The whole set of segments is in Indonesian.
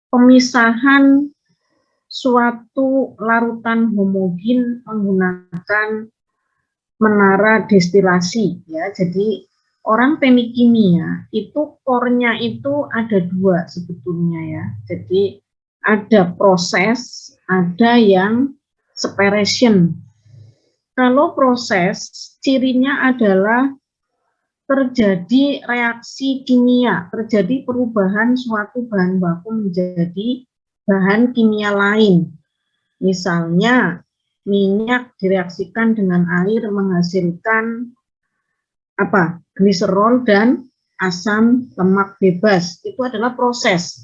pemisahan suatu larutan homogen menggunakan menara destilasi ya. Jadi orang teknik kimia itu core-nya itu ada dua sebetulnya ya. Jadi ada proses, ada yang separation. Kalau proses cirinya adalah terjadi reaksi kimia, terjadi perubahan suatu bahan baku menjadi bahan kimia lain. Misalnya minyak direaksikan dengan air menghasilkan apa? Gliserol dan asam lemak bebas. Itu adalah proses.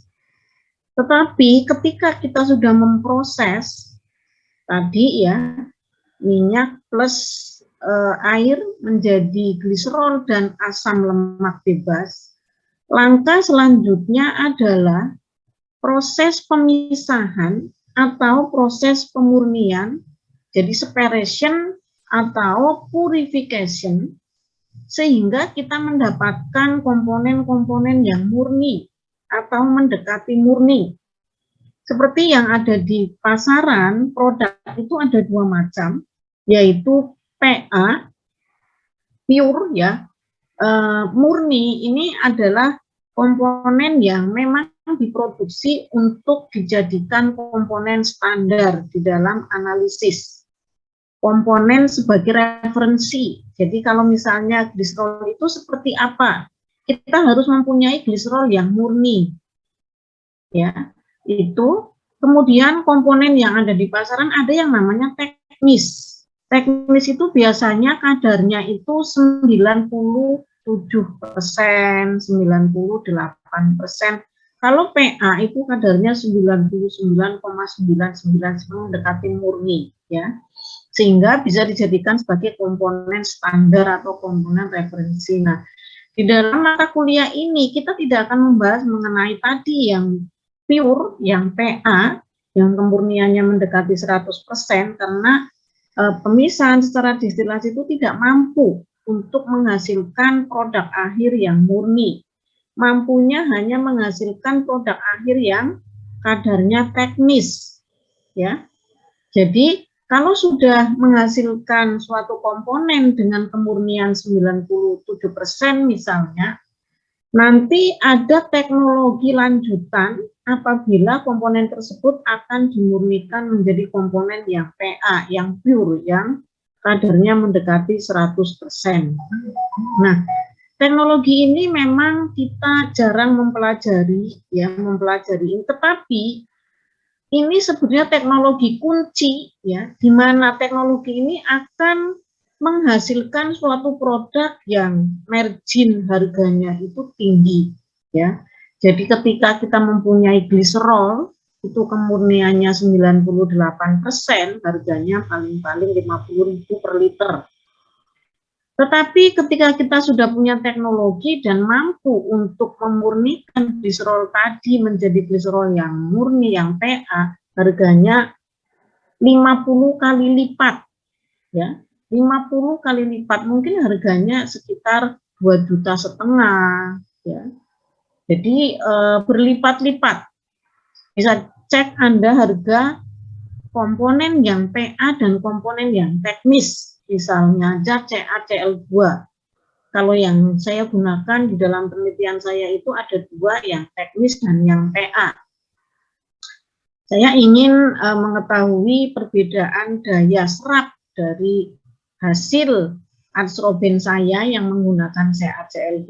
Tetapi ketika kita sudah memproses tadi ya, minyak plus air menjadi gliserol dan asam lemak bebas, langkah selanjutnya adalah proses pemisahan atau proses pemurnian, jadi separation atau purification, sehingga kita mendapatkan komponen-komponen yang murni atau mendekati murni. Seperti yang ada di pasaran, produk itu ada dua macam, yaitu PA, pure ya, murni ini adalah komponen yang memang diproduksi untuk dijadikan komponen standar di dalam analisis. Komponen sebagai referensi. Jadi kalau misalnya gliserol itu seperti apa? Kita harus mempunyai gliserol yang murni. Ya, itu. Kemudian komponen yang ada di pasaran ada yang namanya teknis. Teknis itu biasanya kadarnya itu 97%, 98%. Kalau PA itu kadarnya 99,99 mendekati murni ya. Sehingga bisa dijadikan sebagai komponen standar atau komponen referensi. Nah, di dalam mata kuliah ini kita tidak akan membahas mengenai tadi yang pure, yang PA, yang kemurniannya mendekati 100% karena pemisahan secara destilasi itu tidak mampu untuk menghasilkan produk akhir yang murni. Mampunya hanya menghasilkan produk akhir yang kadarnya teknis. Ya. Jadi, kalau sudah menghasilkan suatu komponen dengan kemurnian 97% misalnya, nanti ada teknologi lanjutan apabila komponen tersebut akan dimurnikan menjadi komponen yang PA, yang pure, yang kadarnya mendekati 100%. Nah, teknologi ini memang kita jarang mempelajari, tetapi ini sebenarnya teknologi kunci, ya, di mana teknologi ini akan menghasilkan suatu produk yang margin harganya itu tinggi, ya. Jadi ketika kita mempunyai gliserol, itu kemurniannya 98%, harganya paling-paling 50.000 per liter. Tetapi ketika kita sudah punya teknologi dan mampu untuk memurnikan gliserol tadi menjadi gliserol yang murni, yang PA, harganya 50 kali lipat. Ya, 50 kali lipat, mungkin harganya sekitar 2,5 juta. Ya. Jadi berlipat-lipat. Bisa cek Anda harga komponen yang PA dan komponen yang teknis. Misalnya aja CaCl2. Kalau yang saya gunakan di dalam penelitian saya itu ada dua, yang teknis dan yang PA. Saya ingin mengetahui perbedaan daya serap dari hasil adsorben saya yang menggunakan CaCl2,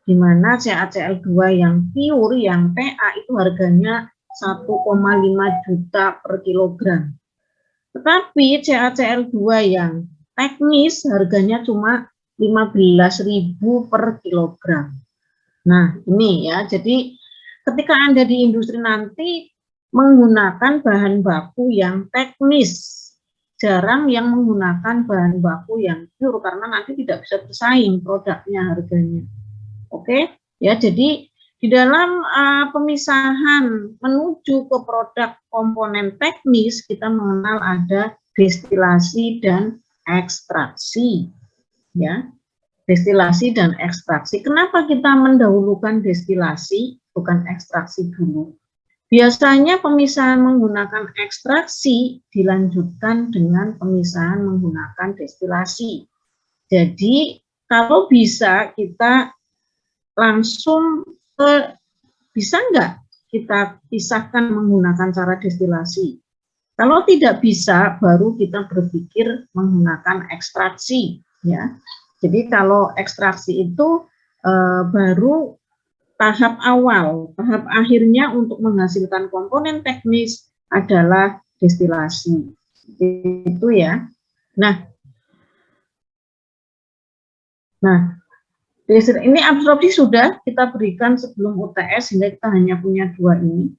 di mana CaCl2 yang pure, yang PA itu harganya 1,5 juta per kilogram. Tetapi CaCl2 yang teknis harganya cuma 15.000 per kilogram. Nah, ini ya, jadi ketika Anda di industri nanti menggunakan bahan baku yang teknis, jarang yang menggunakan bahan baku yang pure karena nanti tidak bisa bersaing produknya harganya. Oke, ya, jadi di dalam pemisahan menuju ke produk komponen teknis, kita mengenal ada destilasi dan ekstraksi, ya, destilasi dan ekstraksi. Kenapa kita mendahulukan destilasi, bukan ekstraksi dulu? Biasanya pemisahan menggunakan ekstraksi dilanjutkan dengan pemisahan menggunakan destilasi. Jadi kalau bisa kita langsung bisa nggak kita pisahkan menggunakan cara destilasi? Kalau tidak bisa, baru kita berpikir menggunakan ekstraksi, ya. Jadi kalau ekstraksi itu baru tahap awal, tahap akhirnya untuk menghasilkan komponen teknis adalah destilasi. Itu ya. Nah, ini absorpsi sudah kita berikan sebelum UTS sehingga kita hanya punya dua ini.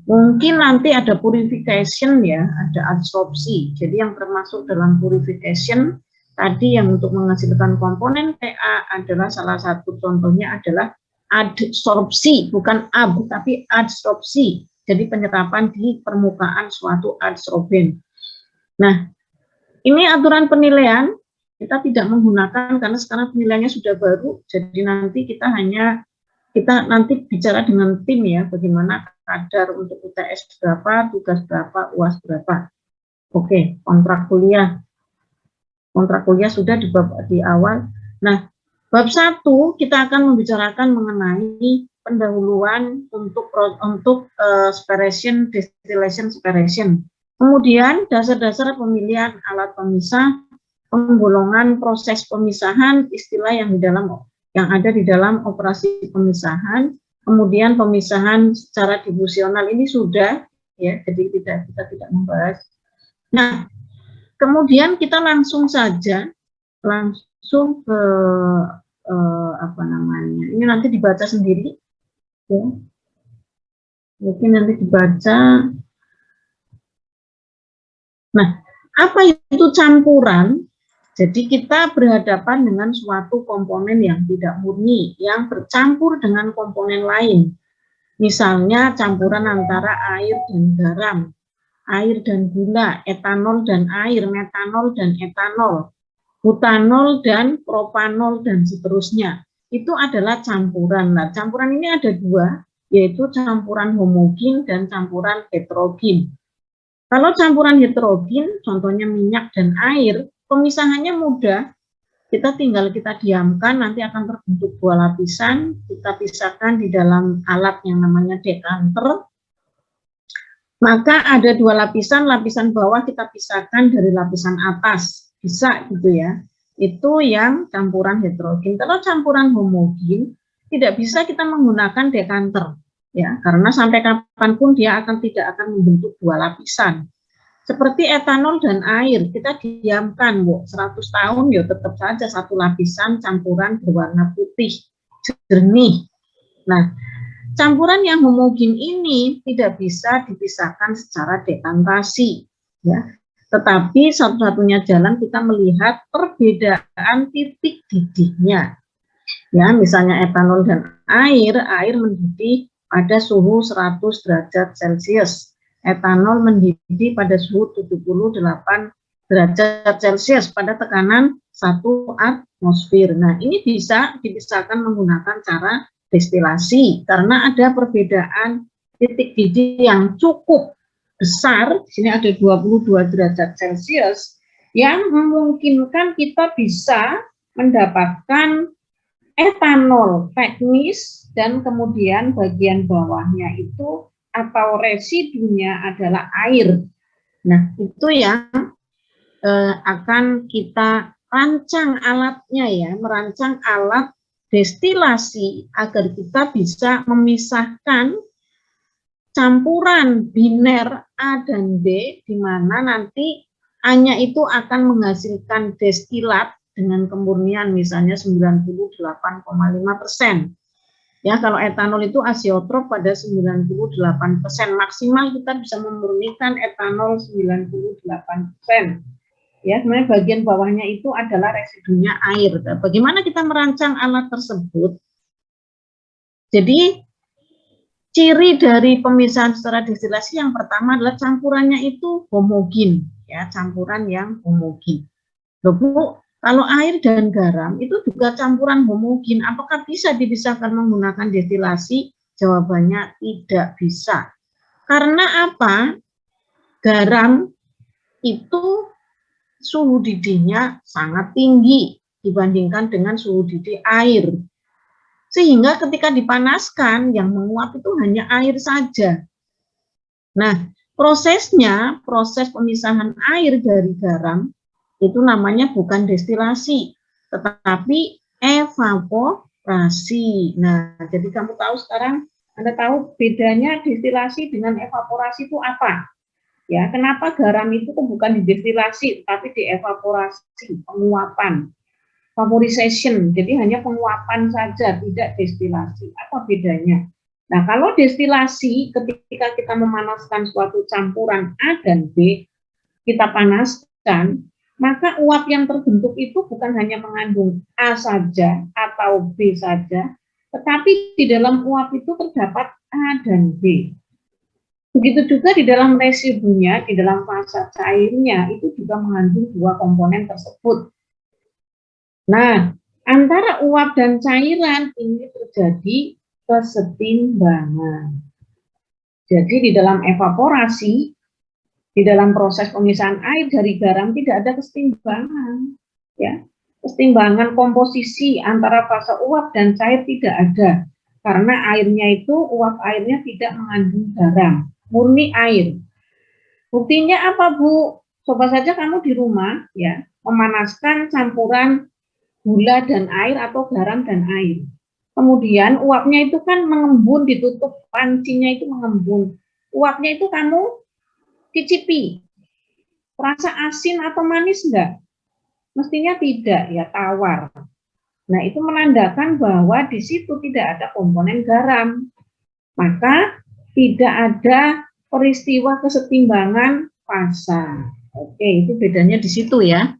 Mungkin nanti ada purification ya, ada adsorpsi. Jadi yang termasuk dalam purification tadi yang untuk menghasilkan komponen PA adalah salah satu contohnya adalah adsorpsi, bukan ab tapi adsorpsi. Jadi penyerapan di permukaan suatu adsorben. Nah, ini aturan penilaian kita tidak menggunakan karena sekarang penilaiannya sudah baru. Jadi nanti kita nanti bicara dengan tim ya, bagaimana kadar untuk UTS berapa, tugas berapa, UAS berapa. Oke, kontrak kuliah sudah di awal. Nah, bab 1 kita akan membicarakan mengenai pendahuluan untuk separation, distillation, separation. Kemudian dasar-dasar pemilihan alat pemisah, penggolongan proses pemisahan, istilah yang ada di dalam operasi pemisahan, kemudian pemisahan secara difusional ini sudah ya, jadi kita tidak membahas. Nah, kemudian kita langsung saja ke apa namanya? Ini nanti dibaca sendiri ya. Mungkin nanti dibaca. Nah, apa itu campuran? Jadi kita berhadapan dengan suatu komponen yang tidak murni, yang bercampur dengan komponen lain. Misalnya campuran antara air dan garam, air dan gula, etanol dan air, metanol dan etanol, butanol dan propanol, dan seterusnya. Itu adalah campuran. Nah, campuran ini ada dua, yaitu campuran homogen dan campuran heterogen. Kalau campuran heterogen, contohnya minyak dan air, pemisahannya mudah, kita diamkan, nanti akan terbentuk dua lapisan, kita pisahkan di dalam alat yang namanya dekanter, maka ada dua lapisan bawah kita pisahkan dari lapisan atas, bisa gitu ya, itu yang campuran heterogen. Kalau campuran homogen, tidak bisa kita menggunakan dekanter, ya, karena sampai kapanpun dia tidak akan membentuk dua lapisan. Seperti etanol dan air, kita diamkan, 100 tahun, ya tetap saja satu lapisan campuran berwarna putih, jernih. Nah, campuran yang homogen ini tidak bisa dipisahkan secara dekantasi, ya. Tetapi satu-satunya jalan kita melihat perbedaan titik didihnya. Ya, misalnya etanol dan air mendidih pada suhu 100 derajat Celcius. Etanol mendidih pada suhu 78 derajat Celcius pada tekanan 1 atmosfer. Nah, ini bisa dipisahkan menggunakan cara destilasi karena ada perbedaan titik didih yang cukup besar. Di sini ada 22 derajat Celcius yang memungkinkan kita bisa mendapatkan etanol teknis dan kemudian bagian bawahnya itu atau residunya adalah air. Nah, itu yang akan kita rancang alatnya ya, merancang alat destilasi agar kita bisa memisahkan campuran biner A dan B, di mana nanti A-nya itu akan menghasilkan destilat dengan kemurnian misalnya 98,5%. Ya, kalau etanol itu azeotrop pada 98%, maksimal kita bisa memurnikan etanol 98%. Ya, sebenarnya bagian bawahnya itu adalah residunya air. Bagaimana kita merancang alat tersebut? Jadi, ciri dari pemisahan secara destilasi yang pertama adalah campurannya itu homogen, ya, campuran yang homogen. Loh, Bu, kalau air dan garam itu juga campuran homogen, apakah bisa dipisahkan menggunakan destilasi? Jawabannya tidak bisa. Karena apa? Garam itu suhu didihnya sangat tinggi dibandingkan dengan suhu didih air. Sehingga ketika dipanaskan, yang menguap itu hanya air saja. Nah, prosesnya, proses pemisahan air dari garam, itu namanya bukan destilasi, tetapi evaporasi. Nah, jadi kamu tahu sekarang, Anda tahu bedanya destilasi dengan evaporasi itu apa? Ya, kenapa garam itu bukan didestilasi, tapi dievaporasi, penguapan. Vaporization, jadi hanya penguapan saja, tidak destilasi. Apa bedanya? Nah, kalau destilasi, ketika kita memanaskan suatu campuran A dan B, kita panaskan, maka uap yang terbentuk itu bukan hanya mengandung A saja atau B saja, tetapi di dalam uap itu terdapat A dan B. Begitu juga di dalam residunya, di dalam fase cairnya, itu juga mengandung dua komponen tersebut. Nah, antara uap dan cairan ini terjadi kesetimbangan. Jadi di dalam evaporasi, di dalam proses pemisahan air dari garam tidak ada kesetimbangan. Ya, kesetimbangan komposisi antara fase uap dan cair tidak ada. Karena airnya itu, uap airnya tidak mengandung garam, murni air. Buktinya apa, Bu? Coba saja kamu di rumah ya, memanaskan campuran gula dan air atau garam dan air. Kemudian uapnya itu kan mengembun, ditutup pancinya itu mengembun. Uapnya itu kamu cicipi. Rasa asin atau manis enggak? Mestinya tidak, ya tawar. Nah, itu menandakan bahwa di situ tidak ada komponen garam. Maka tidak ada peristiwa kesetimbangan fasa. Oke, itu bedanya di situ ya.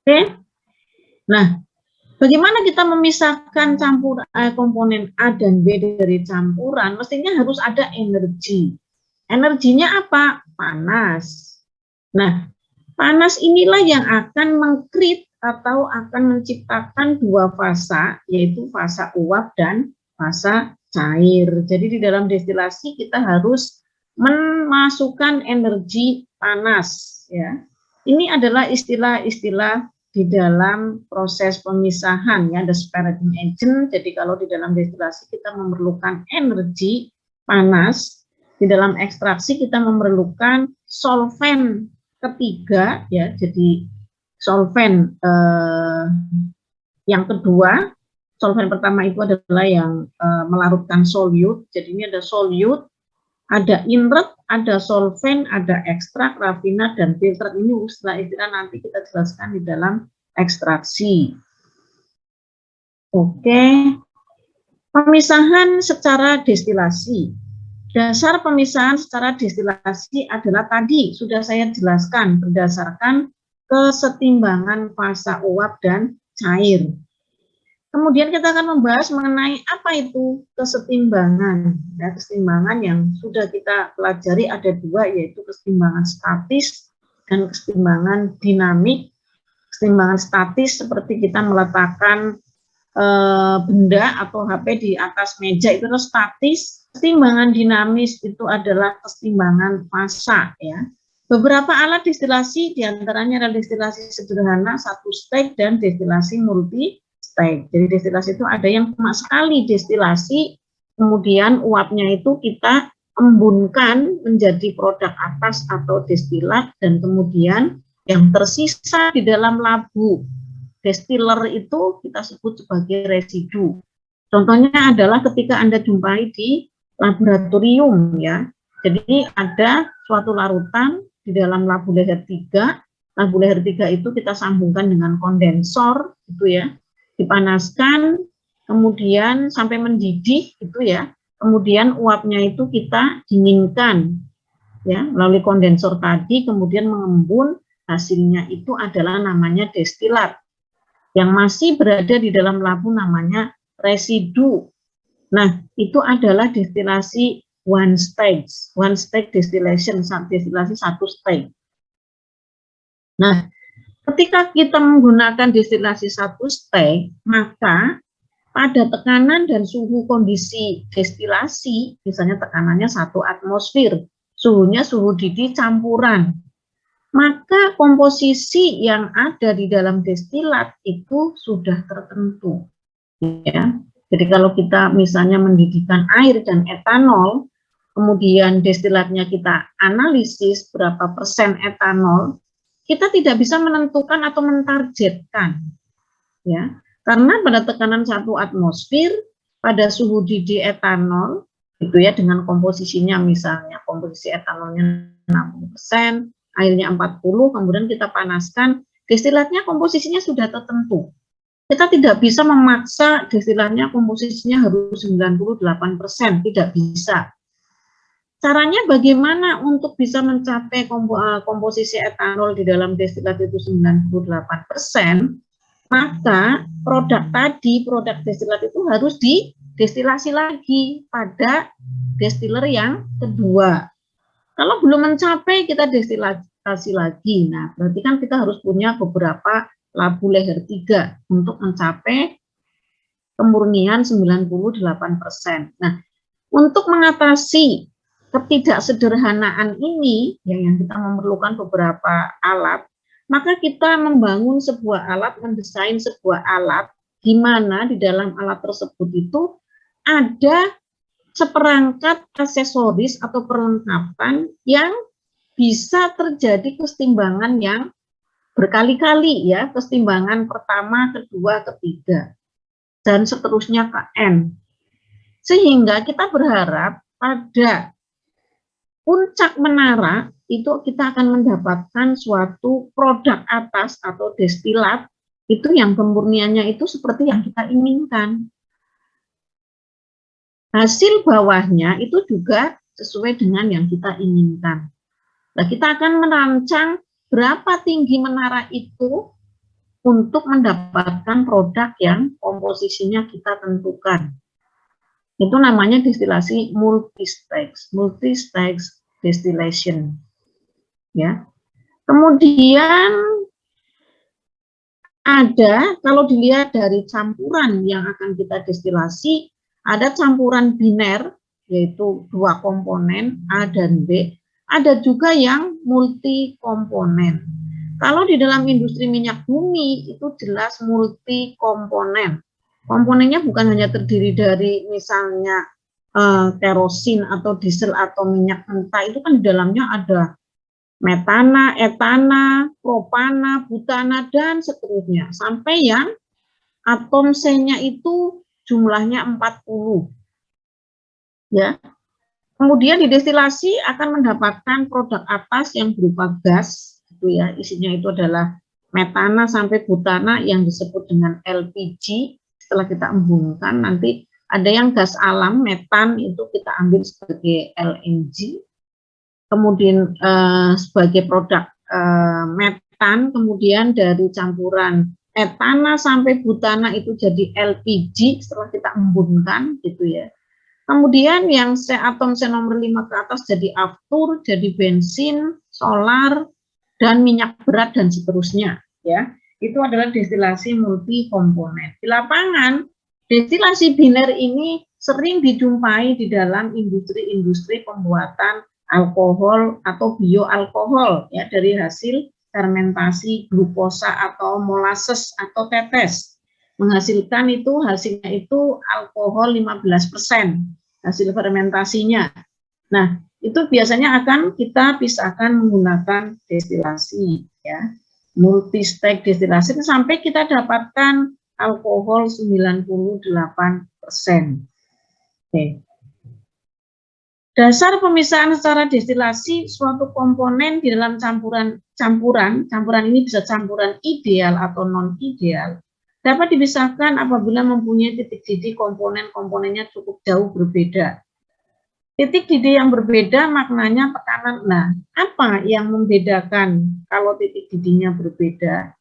Oke. Nah, bagaimana kita memisahkan komponen A dan B dari campuran? Mestinya harus ada energi. Energinya apa? Panas. Nah, panas inilah yang akan mengkrit atau akan menciptakan dua fasa, yaitu fasa uap dan fasa cair. Jadi di dalam destilasi kita harus memasukkan energi panas. Ya, ini adalah istilah-istilah di dalam proses pemisahan ya, the separating agent. Jadi kalau di dalam destilasi kita memerlukan energi panas, di dalam ekstraksi kita memerlukan solvent ketiga ya. Jadi solvent yang kedua, solvent pertama itu adalah yang melarutkan solute. Jadi ini ada solute, ada inert, ada solvent, ada ekstrak, rafinat, dan filter. Ini istilah-istilah nanti kita jelaskan di dalam ekstraksi. Oke, pemisahan secara destilasi. Dasar pemisahan secara destilasi adalah tadi sudah saya jelaskan berdasarkan kesetimbangan fasa uap dan cair. Kemudian kita akan membahas mengenai apa itu kesetimbangan. Ya, kesetimbangan yang sudah kita pelajari ada dua, yaitu kesetimbangan statis dan kesetimbangan dinamik. Kesetimbangan statis seperti kita meletakkan benda atau HP di atas meja, itu adalah statis. Kesetimbangan dinamis itu adalah kesetimbangan fasa ya. Beberapa alat destilasi diantaranya adalah destilasi sederhana satu stage dan destilasi multi stage. Jadi destilasi itu ada yang cuma sekali destilasi, kemudian uapnya itu kita embunkan menjadi produk atas atau destilat, dan kemudian yang tersisa di dalam labu distiller itu kita sebut sebagai residu. Contohnya adalah ketika Anda jumpai di laboratorium ya. Jadi ada suatu larutan di dalam labu leher 3. Labu leher 3 itu kita sambungkan dengan kondensor gitu ya. Dipanaskan kemudian sampai mendidih gitu ya. Kemudian uapnya itu kita dinginkan ya melalui kondensor tadi, kemudian mengembun, hasilnya itu adalah namanya destilat. Yang masih berada di dalam labu namanya residu. Nah, itu adalah destilasi one stage distillation, destilasi satu stage. Nah, ketika kita menggunakan destilasi satu stage, maka pada tekanan dan suhu kondisi destilasi, misalnya tekanannya 1 atmosfer, suhunya suhu didih campuran, maka komposisi yang ada di dalam destilat itu sudah tertentu. Ya. Jadi kalau kita misalnya mendidihkan air dan etanol, kemudian destilatnya kita analisis berapa persen etanol, kita tidak bisa menentukan atau mentargetkan, ya, karena pada tekanan 1 atmosfer, pada suhu didih etanol, itu ya, dengan komposisinya misalnya komposisi etanolnya 60%, airnya 40, kemudian kita panaskan, destilatnya komposisinya sudah tertentu. Kita tidak bisa memaksa destilatnya komposisinya harus 98%, tidak bisa. Caranya bagaimana untuk bisa mencapai komposisi etanol di dalam destilat itu 98%, maka produk destilat itu harus didestilasi lagi pada distiller yang kedua. Kalau belum mencapai, kita destilasi lagi. Nah, berarti kan kita harus punya beberapa labu leher 3 untuk mencapai kemurnian 98%. Nah, untuk mengatasi ketidaksederhanaan ini, yang kita memerlukan beberapa alat, maka kita membangun sebuah alat, mendesain sebuah alat, di mana di dalam alat tersebut itu ada seperangkat aksesoris atau perlengkapan yang bisa terjadi kesetimbangan yang berkali-kali, ya, kesetimbangan pertama, kedua, ketiga, dan seterusnya ke N. Sehingga kita berharap pada puncak menara itu kita akan mendapatkan suatu produk atas atau destilat itu yang kemurniannya itu seperti yang kita inginkan. Hasil bawahnya itu juga sesuai dengan yang kita inginkan. Nah, kita akan merancang berapa tinggi menara itu untuk mendapatkan produk yang komposisinya kita tentukan. Itu namanya destilasi multi-stage distillation. Ya. Kemudian ada, kalau dilihat dari campuran yang akan kita destilasi, ada campuran biner, yaitu 2 komponen A dan B, ada juga yang multi komponen. Kalau di dalam industri minyak bumi itu jelas multi komponen. Komponennya bukan hanya terdiri dari misalnya kerosin atau diesel atau minyak mentah, itu kan di dalamnya ada metana, etana, propana, butana, dan seterusnya. Sampai yang atom C-nya itu jumlahnya 40. Ya. Kemudian didestilasi akan mendapatkan produk atas yang berupa gas, gitu ya. Isinya itu adalah metana sampai butana yang disebut dengan LPG. Setelah kita embungkan, nanti ada yang gas alam, metan, itu kita ambil sebagai LNG. Kemudian sebagai produk metan, kemudian dari campuran etana sampai butana itu jadi LPG setelah kita embunkan, gitu ya. Kemudian yang atom C nomor 5 ke atas jadi aftur, jadi bensin, solar, dan minyak berat dan seterusnya, ya. Itu adalah destilasi multi komponen. Di lapangan, destilasi biner ini sering dijumpai di dalam industri-industri pembuatan alkohol atau bioalkohol, ya, dari hasil fermentasi glukosa atau molasses atau tetes. Menghasilkan itu, hasilnya itu alkohol 15% hasil fermentasinya. Nah, itu biasanya akan kita pisahkan menggunakan destilasi, ya, multi-stage destilasi sampai kita dapatkan alkohol 98%. Oke. Dasar pemisahan secara destilasi suatu komponen di dalam campuran ini bisa campuran ideal atau non ideal, dapat dipisahkan apabila mempunyai titik didih komponen-komponennya cukup jauh berbeda. Titik didih yang berbeda maknanya tekanan. Nah, apa yang membedakan kalau titik didihnya berbeda?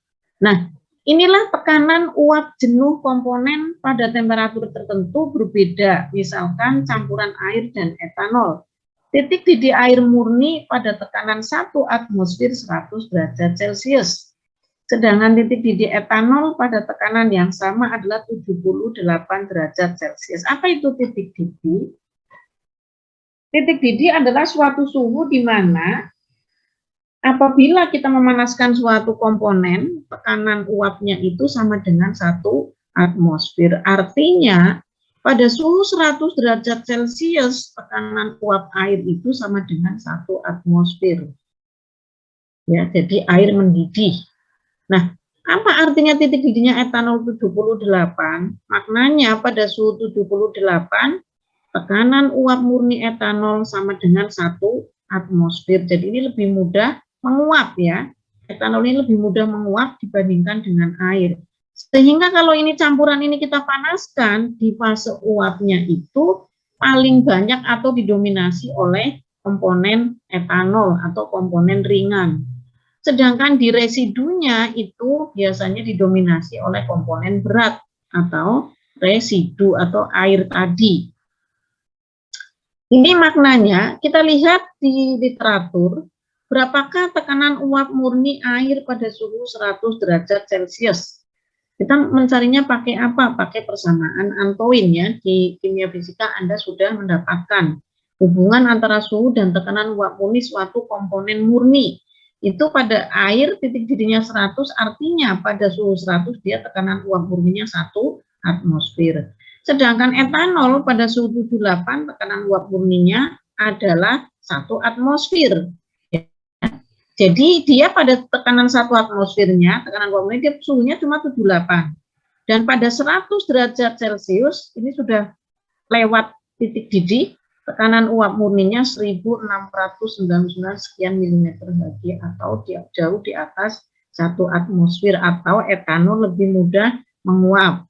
Nah, inilah tekanan uap jenuh komponen pada temperatur tertentu berbeda, misalkan campuran air dan etanol. Titik didih air murni pada tekanan 1 atmosfer 100 derajat Celcius. Sedangkan titik didih etanol pada tekanan yang sama adalah 78 derajat Celcius. Apa itu titik didih? Titik didih adalah suatu suhu di mana apabila kita memanaskan suatu komponen, tekanan uapnya itu sama dengan 1 atmosfer. Artinya, pada suhu 100 derajat Celcius, tekanan uap air itu sama dengan 1 atmosfer. Ya, jadi air mendidih. Nah, apa artinya titik didihnya etanol 78? Maknanya pada suhu 78, tekanan uap murni etanol sama dengan 1 atmosfer. Jadi ini lebih mudah menguap ya. Etanol ini lebih mudah menguap dibandingkan dengan air. Sehingga kalau ini campuran ini kita panaskan, di fase uapnya itu paling banyak atau didominasi oleh komponen etanol atau komponen ringan. Sedangkan di residunya itu biasanya didominasi oleh komponen berat atau residu atau air tadi. Ini maknanya kita lihat di literatur, berapakah tekanan uap murni air pada suhu 100 derajat Celcius. Kita mencarinya pakai apa? Pakai persamaan Antoine ya. Di kimia fisika Anda sudah mendapatkan hubungan antara suhu dan tekanan uap murni suatu komponen murni. Itu pada air titik didihnya 100, artinya pada suhu 100 dia tekanan uap murninya 1 atmosfer. Sedangkan etanol pada suhu 78 tekanan uap murninya adalah 1 atmosfer. Jadi dia pada tekanan 1 atmosfernya, tekanan uap murni dia suhunya cuma 78. Dan pada 100 derajat Celcius ini sudah lewat titik didih, tekanan uap murninya 1699 sekian milimeter Hg atau jauh di atas 1 atmosfer atau etanol lebih mudah menguap.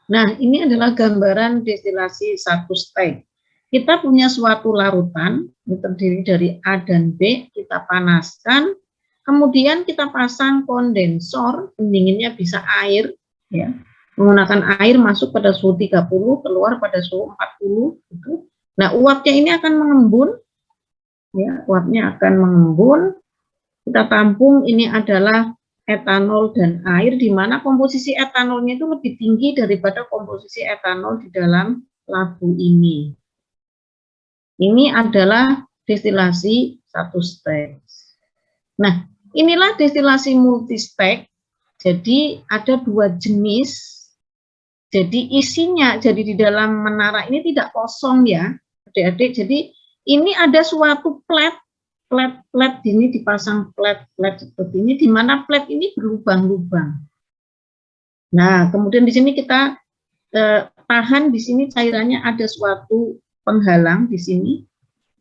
Nah, ini adalah gambaran destilasi satu step. Kita punya suatu larutan yang terdiri dari A dan B, kita panaskan, kemudian kita pasang kondensor, pendinginnya bisa air, ya, menggunakan air masuk pada suhu 30, keluar pada suhu 40, gitu. Nah, uapnya ini akan mengembun, ya, uapnya akan mengembun. Kita tampung, ini adalah etanol dan air, di mana komposisi etanolnya itu lebih tinggi daripada komposisi etanol di dalam labu ini. Ini adalah destilasi satu step. Nah, inilah destilasi multi-step. Jadi ada 2 jenis. Jadi isinya, jadi di dalam menara ini tidak kosong ya, adik-adik. Jadi ini ada suatu plat ini dipasang plat seperti ini, di mana plat ini berlubang-lubang. Nah, kemudian di sini kita tahan, di sini cairannya ada suatu penghalang di sini.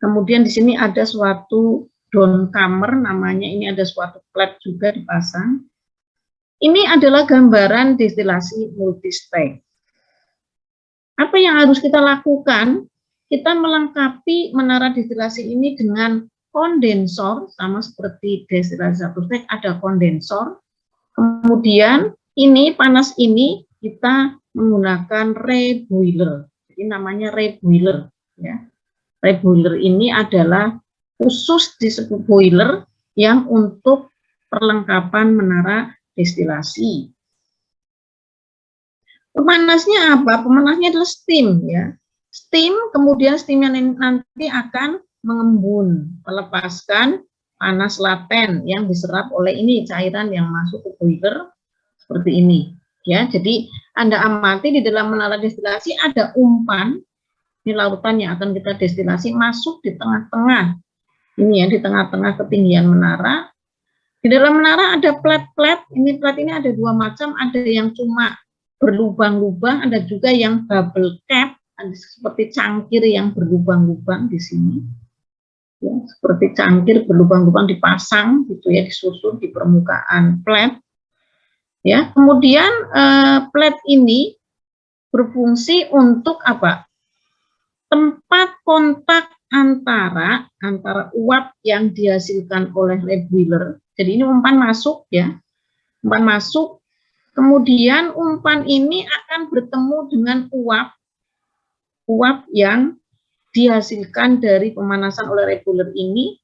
Kemudian di sini ada suatu downcomer namanya, ini ada suatu plat juga dipasang. Ini adalah gambaran destilasi multi-step. Apa yang harus kita lakukan? Kita melengkapi menara destilasi ini dengan kondensor, sama seperti destilasi satu step, ada kondensor. Kemudian ini panas ini kita menggunakan reboiler. Jadi namanya reboiler ya. Reboiler ini adalah khusus disebut boiler yang untuk perlengkapan menara destilasi. Pemanasnya apa? Pemanasnya adalah steam ya. Steam, kemudian steam yang nanti akan mengembun, melepaskan panas laten yang diserap oleh ini cairan yang masuk ke boiler seperti ini ya. Jadi Anda amati di dalam menara destilasi ada umpan, ini lautan yang akan kita destilasi masuk di tengah-tengah ini ya, di tengah-tengah ketinggian menara. Di dalam menara ada plat-plat, ini plat ini ada 2 macam, ada yang cuma berlubang-lubang, ada juga yang bubble cap, ada seperti cangkir yang berlubang-lubang di sini. Ya, seperti cangkir berlubang-lubang dipasang gitu ya, disusun di permukaan plat. Ya, kemudian plat ini berfungsi untuk apa? Tempat kontak antara uap yang dihasilkan oleh reboiler. Jadi ini umpan masuk ya, umpan masuk, kemudian umpan ini akan bertemu dengan uap yang dihasilkan dari pemanasan oleh reboiler ini,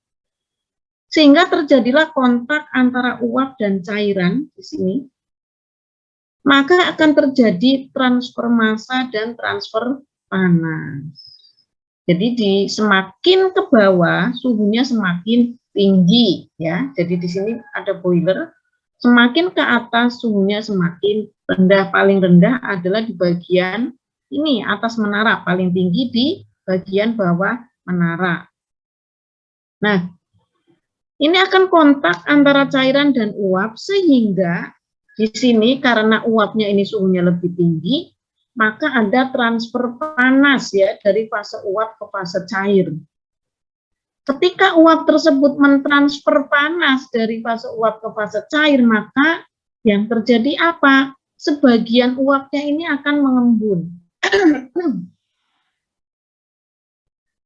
Sehingga terjadilah kontak antara uap dan cairan di sini. Maka akan terjadi transfer massa dan transfer panas. Jadi semakin ke bawah suhunya semakin tinggi ya. Jadi di sini ada boiler. Semakin ke atas suhunya semakin rendah. Paling rendah adalah di bagian ini atas menara, paling tinggi di bagian bawah menara. Nah, ini akan kontak antara cairan dan uap sehingga di sini karena uapnya ini suhunya lebih tinggi, maka ada transfer panas ya dari fase uap ke fase cair. Ketika uap tersebut mentransfer panas dari fase uap ke fase cair, maka yang terjadi apa? Sebagian uapnya ini akan mengembun.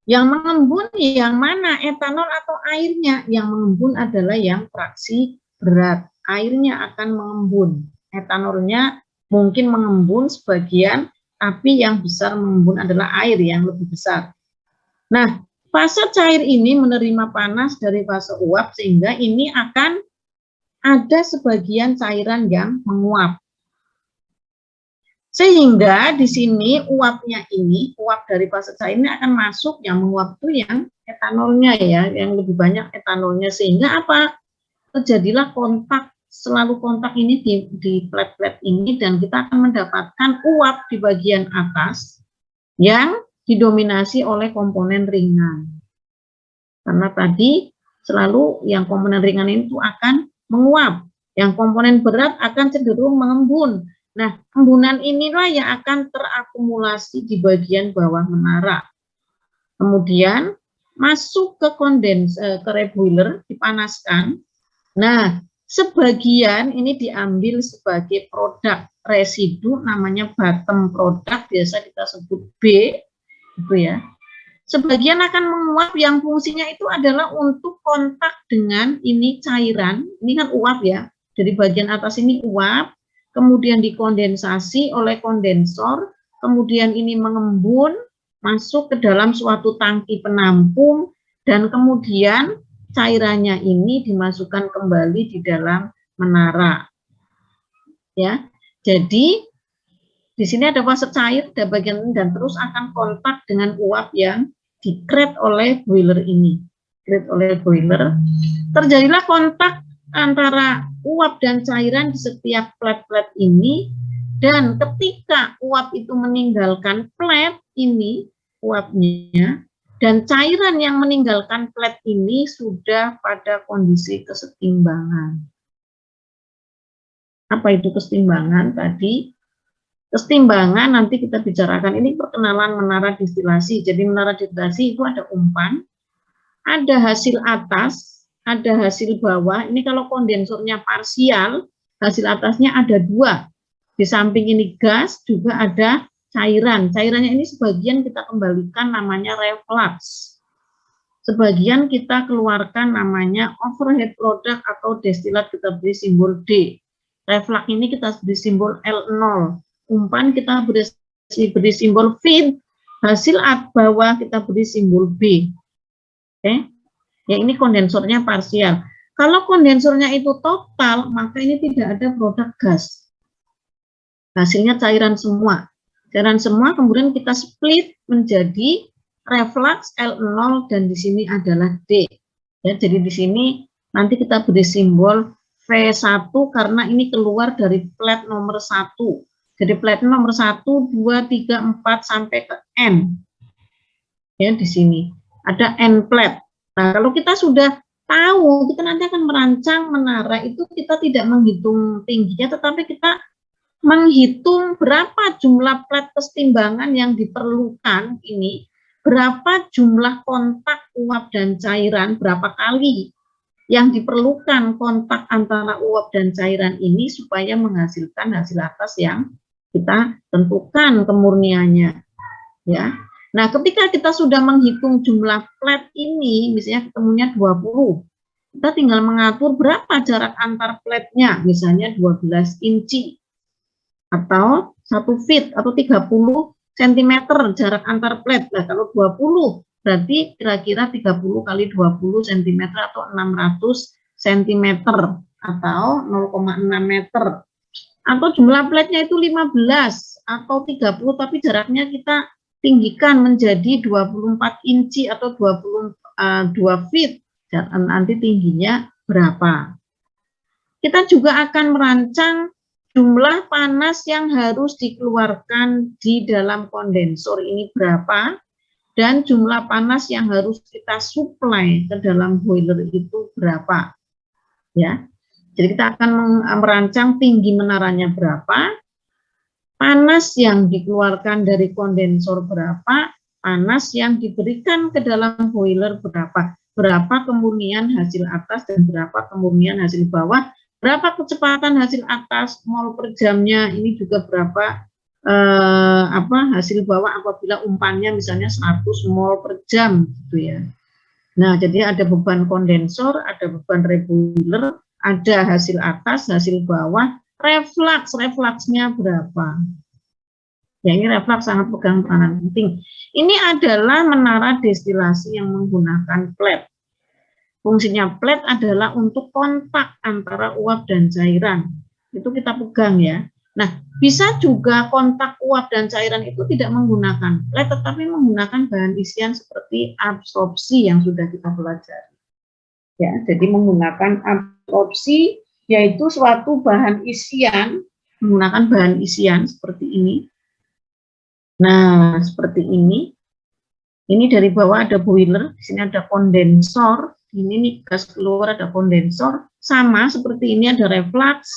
Yang mengembun yang mana? Etanol atau airnya? Yang mengembun adalah yang fraksi berat. Airnya akan mengembun. Etanolnya mungkin mengembun sebagian, tapi yang besar mengembun adalah air yang lebih besar. Nah, fase cair ini menerima panas dari fase uap sehingga ini akan ada sebagian cairan yang menguap. Sehingga di sini uapnya ini, uap dari fase cair ini akan masuk, yang menguap itu yang etanolnya ya, yang lebih banyak etanolnya. Sehingga apa? Terjadilah kontak, selalu kontak ini di plat-plat ini, dan kita akan mendapatkan uap di bagian atas yang didominasi oleh komponen ringan. Karena tadi selalu yang komponen ringan itu akan menguap, yang komponen berat akan cenderung mengembun. Nah, embunan inilah yang akan terakumulasi di bagian bawah menara. Kemudian masuk ke ke reboiler, dipanaskan. Nah, sebagian ini diambil sebagai produk residu, namanya bottom product, biasa kita sebut B, gitu ya. Sebagian akan menguap yang fungsinya itu adalah untuk kontak dengan ini cairan, ini kan uap ya, dari bagian atas ini uap, kemudian dikondensasi oleh kondensor, kemudian ini mengembun, masuk ke dalam suatu tangki penampung, dan kemudian cairannya ini dimasukkan kembali di dalam menara. Ya, jadi di sini ada fase cair, ada bagian ini, dan terus akan kontak dengan uap yang di-create oleh boiler ini. Create oleh boiler. Terjadilah kontak antara uap dan cairan di setiap plat-plat ini, dan ketika uap itu meninggalkan plat ini, uapnya, dan cairan yang meninggalkan plat ini sudah pada kondisi kesetimbangan. Apa itu kesetimbangan tadi? Kesetimbangan nanti kita bicarakan, ini perkenalan menara distilasi. Jadi menara distilasi itu ada umpan, ada hasil atas, ada hasil bawah. Ini kalau kondensornya parsial, hasil atasnya ada dua. Di samping ini gas, juga ada cairan. Cairannya ini sebagian kita kembalikan namanya reflux. Sebagian kita keluarkan namanya overhead product atau destilat, kita beri simbol D. Reflux ini kita beri simbol L0. Umpan kita beri simbol feed, hasil bawah kita beri simbol B. Oke, ya ini kondensornya parsial. Kalau kondensornya itu total, maka ini tidak ada produk gas. Hasilnya cairan semua. Cairan semua kemudian kita split menjadi reflux L0 dan di sini adalah D. Ya, jadi di sini nanti kita beri simbol V1 karena ini keluar dari plat nomor 1. Jadi plat nomor 1, 2, 3, 4 sampai ke N. Ya, di sini ada N plat. Nah, kalau kita sudah tahu, kita nanti akan merancang menara itu, kita tidak menghitung tingginya, tetapi kita menghitung berapa jumlah plat kesetimbangan yang diperlukan ini, berapa jumlah kontak uap dan cairan, berapa kali yang diperlukan kontak antara uap dan cairan ini supaya menghasilkan hasil atas yang kita tentukan kemurniannya, ya. Nah, ketika kita sudah menghitung jumlah plat ini, misalnya ketemunya 20, kita tinggal mengatur berapa jarak antar platnya, misalnya 12 inci, atau 1 feet, atau 30 cm jarak antar plat. Nah, kalau 20, berarti kira-kira 30 kali 20 cm atau 600 cm atau 0,6 meter. Atau jumlah platnya itu 15 atau 30, tapi jaraknya kita tinggikan menjadi 24 inci atau 22 feet. Dan nanti tingginya berapa. Kita juga akan merancang jumlah panas yang harus dikeluarkan di dalam kondensor ini berapa, dan jumlah panas yang harus kita supply ke dalam boiler itu berapa. Ya, jadi kita akan merancang tinggi menaranya berapa, panas yang dikeluarkan dari kondensor berapa, panas yang diberikan ke dalam boiler berapa kemurnian hasil atas dan berapa kemurnian hasil bawah, berapa kecepatan hasil atas mol per jamnya, ini juga berapa hasil bawah apabila umpannya misalnya 100 mol per jam gitu ya. Nah, jadi ada beban kondensor, ada beban reboiler, ada hasil atas, hasil bawah, refluksnya berapa. Ya, ini reflux sangat pegang peranan penting. Ini adalah menara destilasi yang menggunakan plat. Fungsinya plat adalah untuk kontak antara uap dan cairan. Itu kita pegang ya. Nah, bisa juga kontak uap dan cairan itu tidak menggunakan plat, tetapi menggunakan bahan isian seperti absorpsi yang sudah kita pelajari. Ya, jadi menggunakan absorpsi yaitu suatu bahan isian, menggunakan bahan isian seperti ini. Nah, seperti ini. Ini dari bawah ada boiler, di sini ada kondensor, ini nih gas keluar ada kondensor, sama seperti ini ada reflux,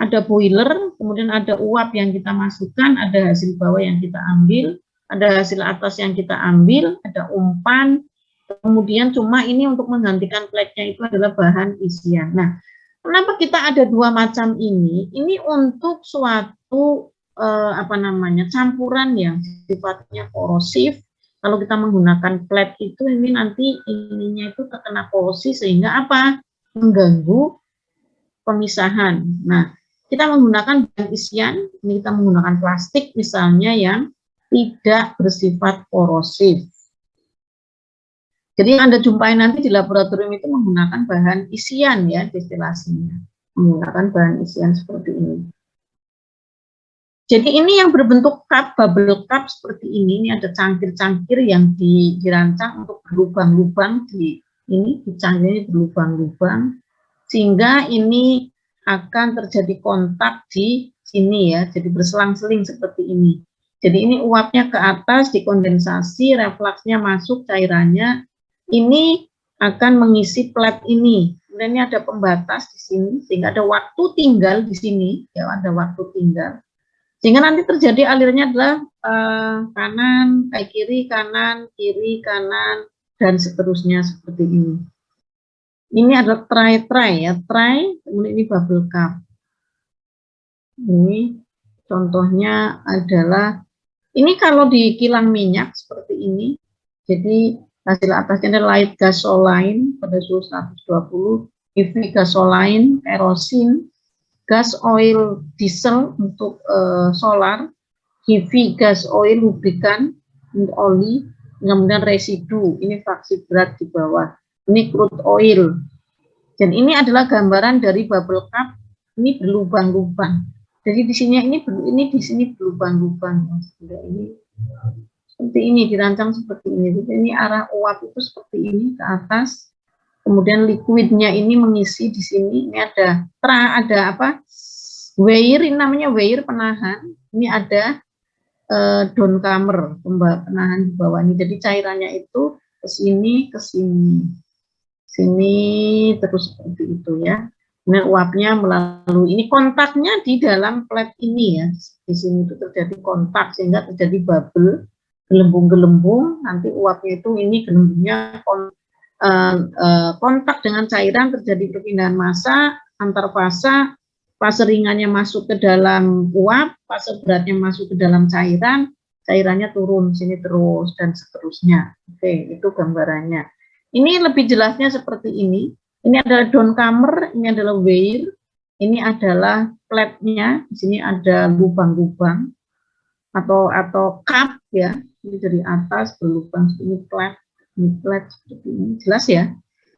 ada boiler, kemudian ada uap yang kita masukkan, ada hasil bawah yang kita ambil, ada hasil atas yang kita ambil, ada umpan, kemudian cuma ini untuk menggantikan platnya itu adalah bahan isian. Nah, kenapa kita ada dua macam ini? Ini untuk suatu campuran yang sifatnya korosif. Kalau kita menggunakan plat itu, ini nanti ininya itu terkena korosi sehingga apa? Mengganggu pemisahan. Nah, kita menggunakan bahan isian, ini kita menggunakan plastik misalnya yang tidak bersifat korosif. Jadi Anda jumpai nanti di laboratorium itu menggunakan bahan isian ya, destilasinya. Menggunakan bahan isian seperti ini. Jadi ini yang berbentuk cup, bubble cup seperti ini ada cangkir-cangkir yang dirancang untuk berlubang-lubang ini cangkirnya berlubang-lubang, sehingga ini akan terjadi kontak di sini ya, jadi berselang-seling seperti ini. Jadi ini uapnya ke atas, dikondensasi, refluksnya masuk cairannya, ini akan mengisi plat ini. Kemudian ini ada pembatas di sini, sehingga ada waktu tinggal di sini, ya ada waktu tinggal. Sehingga nanti terjadi alirnya adalah kanan, kiri, kanan, kiri, kanan, dan seterusnya seperti ini. Ini adalah tray ya, tray, kemudian ini bubble cup. Ini contohnya adalah, ini kalau di kilang minyak seperti ini, jadi hasil atasnya adalah light gasoline pada suhu 120, heavy gasoline, kerosin, gas oil diesel untuk solar, heavy gas oil lubrikan, oli, kemudian residu, ini fraksi berat di bawah, ini crude oil. Dan ini adalah gambaran dari bubble cup, ini berlubang-lubang. Jadi di sini ini di sini berlubang-lubang. Ini seperti ini dirancang seperti ini. Jadi ini arah uap itu seperti ini ke atas. Kemudian liquidnya ini mengisi di sini. Ini ada weir, ini namanya weir penahan. Ini ada downcomer, penahan di bawah ini. Jadi cairannya itu ke sini, sini terus seperti itu ya. Kemudian uapnya melalui ini, kontaknya di dalam plat ini ya. Di sini itu terjadi kontak sehingga terjadi bubble, gelembung-gelembung. Nanti uapnya itu ini gelembungnya kontak dengan cairan, terjadi perpindahan massa antar fase ringannya masuk ke dalam uap, fase beratnya masuk ke dalam cairan, cairannya turun sini terus dan seterusnya. Oke, itu gambarannya. Ini lebih jelasnya seperti ini. Ini adalah downcomer, ini adalah weir, ini adalah platnya. Di sini ada lubang-lubang atau cup ya. Ini dari atas berlubang, ini plat. Ini flat seperti ini, jelas ya.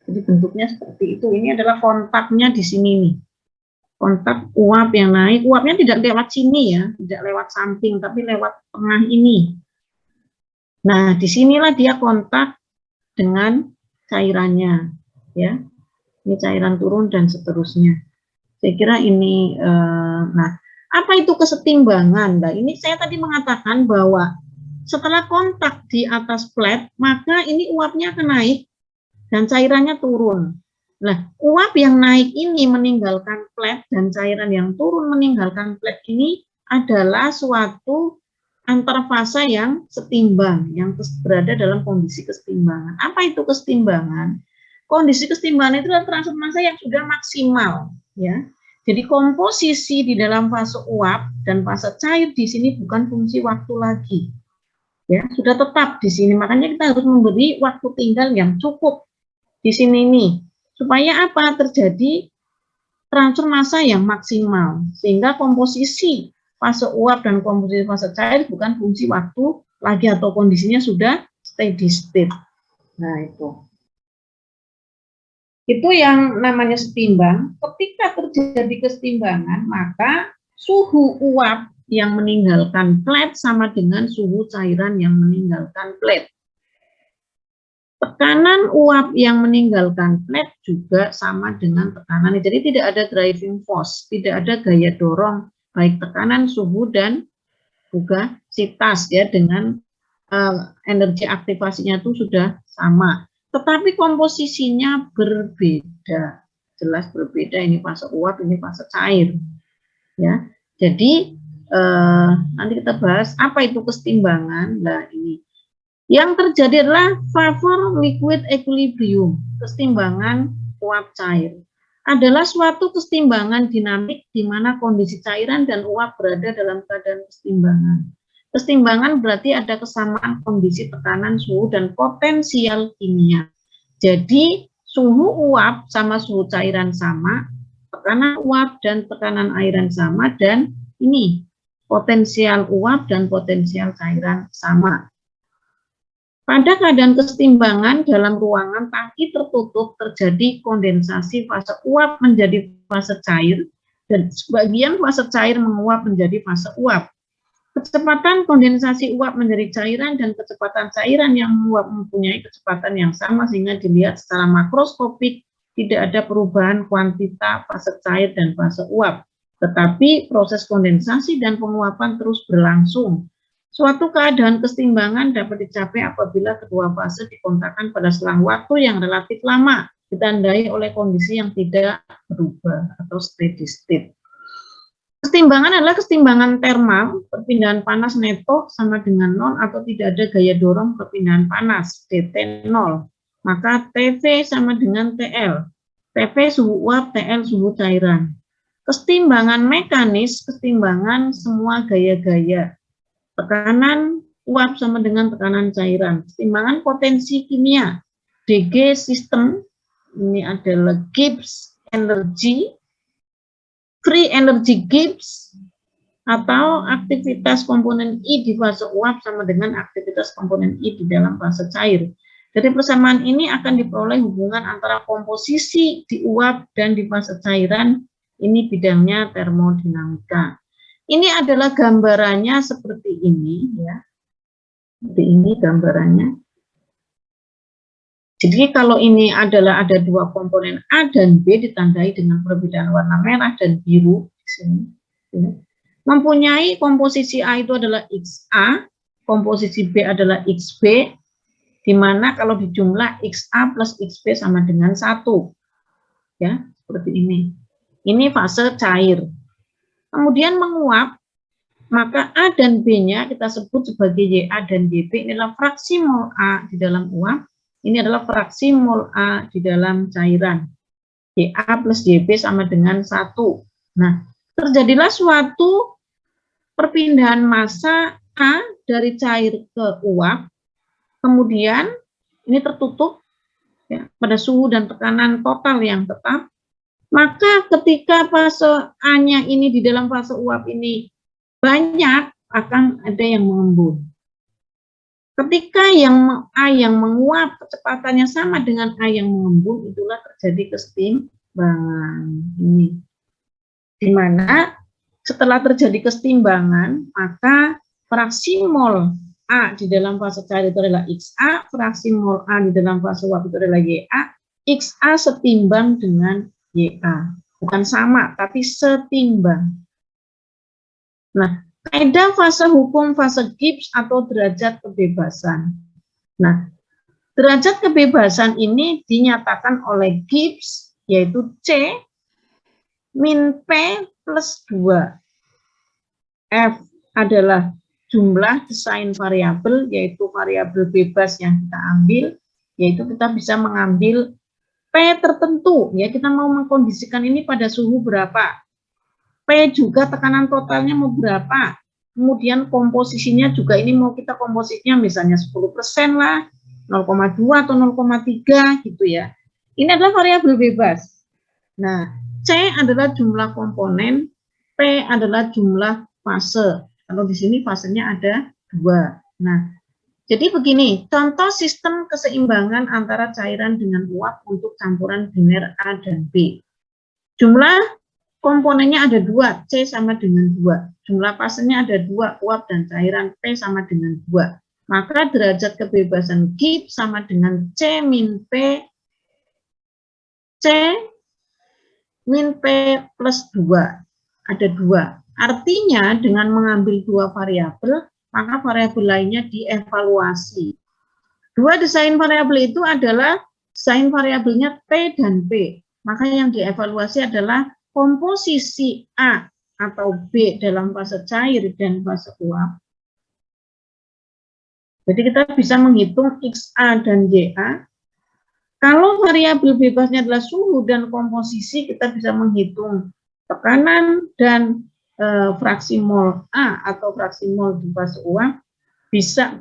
Jadi bentuknya seperti itu. Ini adalah kontaknya di sini nih. Kontak uap yang naik, uapnya tidak lewat sini ya, tidak lewat samping, tapi lewat tengah ini. Nah, disinilah dia kontak dengan cairannya, ya. Ini cairan turun dan seterusnya. Saya kira ini, nah, apa itu kesetimbangan? Nah, ini saya tadi mengatakan bahwa setelah kontak di atas flat, maka ini uapnya akan naik dan cairannya turun. Nah, uap yang naik ini meninggalkan flat dan cairan yang turun meninggalkan flat ini adalah suatu antarfasa yang setimbang, yang berada dalam kondisi kesetimbangan. Apa itu kesetimbangan? Kondisi kesetimbangan itu adalah transfer massa yang sudah maksimal, ya. Jadi komposisi di dalam fase uap dan fase cair di sini bukan fungsi waktu lagi, ya, sudah tetap di sini. Makanya kita harus memberi waktu tinggal yang cukup di sini nih, supaya apa? Terjadi transfer massa yang maksimal, sehingga komposisi fase uap dan komposisi fase cair bukan fungsi waktu lagi atau kondisinya sudah steady state. Nah, itu yang namanya setimbang. Ketika terjadi kesetimbangan, maka suhu uap yang meninggalkan flat sama dengan suhu cairan yang meninggalkan flat. Tekanan uap yang meninggalkan flat juga sama dengan tekanan. Jadi tidak ada driving force, tidak ada gaya dorong, baik tekanan, suhu, dan fugasitas ya, dengan energi aktivasinya itu sudah sama. Tetapi komposisinya berbeda, jelas berbeda. Ini fase uap, ini fase cair, ya. Jadi nanti kita bahas apa itu kesetimbangan. Nah, ini yang terjadi adalah vapor liquid equilibrium, kesetimbangan uap cair. Adalah suatu kesetimbangan dinamik di mana kondisi cairan dan uap berada dalam keadaan kesetimbangan. Kesetimbangan berarti ada kesamaan kondisi tekanan, suhu, dan potensial kimia. Jadi suhu uap sama suhu cairan sama, tekanan uap dan tekanan airan sama, dan ini potensial uap dan potensial cairan sama. Pada keadaan kesetimbangan dalam ruangan tangki tertutup terjadi kondensasi fase uap menjadi fase cair dan sebagian fase cair menguap menjadi fase uap. Kecepatan kondensasi uap menjadi cairan dan kecepatan cairan yang menguap mempunyai kecepatan yang sama sehingga dilihat secara makroskopik tidak ada perubahan kuantita fase cair dan fase uap. Tetapi proses kondensasi dan penguapan terus berlangsung. Suatu keadaan kesetimbangan dapat dicapai apabila kedua fase dikontakkan pada selang waktu yang relatif lama, ditandai oleh kondisi yang tidak berubah atau steady state. Kesetimbangan adalah kesetimbangan termal, perpindahan panas neto sama dengan 0 atau tidak ada gaya dorong perpindahan panas, DT 0. Maka TV sama dengan TL. TV suhu uap, TL suhu cairan. Kesetimbangan mekanis, kesetimbangan semua gaya-gaya. Tekanan uap sama dengan tekanan cairan. Kesetimbangan potensi kimia, DG sistem, ini adalah Gibbs energy, free energy Gibbs, atau aktivitas komponen I di fase uap sama dengan aktivitas komponen I di dalam fase cair. Dari persamaan ini akan diperoleh hubungan antara komposisi di uap dan di fase cairan. Ini bidangnya termodinamika. Ini adalah gambarannya seperti ini, ya. Seperti ini gambarannya. Jadi kalau ini adalah ada dua komponen A dan B ditandai dengan perbedaan warna merah dan biru di sini, ya. Mempunyai komposisi A itu adalah XA, komposisi B adalah XB, di mana kalau dijumlah XA plus XB sama dengan 1. Ya, seperti ini. Ini fase cair. Kemudian menguap, maka A dan B-nya kita sebut sebagai YA dan YB. Inilah fraksi mol A di dalam uap. Ini adalah fraksi mol A di dalam cairan. YA plus YB sama dengan 1. Nah, terjadilah suatu perpindahan massa A dari cair ke uap. Kemudian ini tertutup ya, pada suhu dan tekanan total yang tetap. Maka ketika fase A-nya ini di dalam fase uap ini banyak, akan ada yang mengembun. Ketika A yang menguap kecepatannya sama dengan A yang mengembun, itulah terjadi kesetimbangan. Ini di mana setelah terjadi kesetimbangan, maka fraksi mol A di dalam fase cair itu adalah XA, fraksi mol A di dalam fase uap itu adalah YA, XA setimbang dengan YA. Bukan sama, tapi setimbang. Nah, kaidah fase hukum fase Gibbs atau derajat kebebasan. Nah, derajat kebebasan ini dinyatakan oleh Gibbs, yaitu C min P plus 2. F adalah jumlah desain variabel, yaitu variabel bebas yang kita ambil, yaitu kita bisa mengambil P tertentu, ya kita mau mengkondisikan ini pada suhu berapa, P juga tekanan totalnya mau berapa, kemudian komposisinya juga ini mau kita komposisinya misalnya 10% lah, 0,2 atau 0,3 gitu ya. Ini adalah variabel bebas. Nah, C adalah jumlah komponen, P adalah jumlah fase. Kalau di sini fasenya ada 2. Nah, jadi begini, contoh sistem keseimbangan antara cairan dengan uap untuk campuran biner A dan B. Jumlah komponennya ada 2, C sama dengan 2. Jumlah fasenya ada 2, uap dan cairan, P sama dengan 2. Maka derajat kebebasan Gibbs sama dengan C min P, C min P plus 2. Ada 2. Artinya dengan mengambil 2 variabel, maka variabel lainnya dievaluasi. 2 desain variabel itu adalah desain variabelnya T dan P. Maka yang dievaluasi adalah komposisi A atau B dalam fase cair dan fase uap. Jadi kita bisa menghitung XA dan YA. Kalau variabel bebasnya adalah suhu dan komposisi, kita bisa menghitung tekanan dan fraksi mol A atau fraksi mol di fase uap. Bisa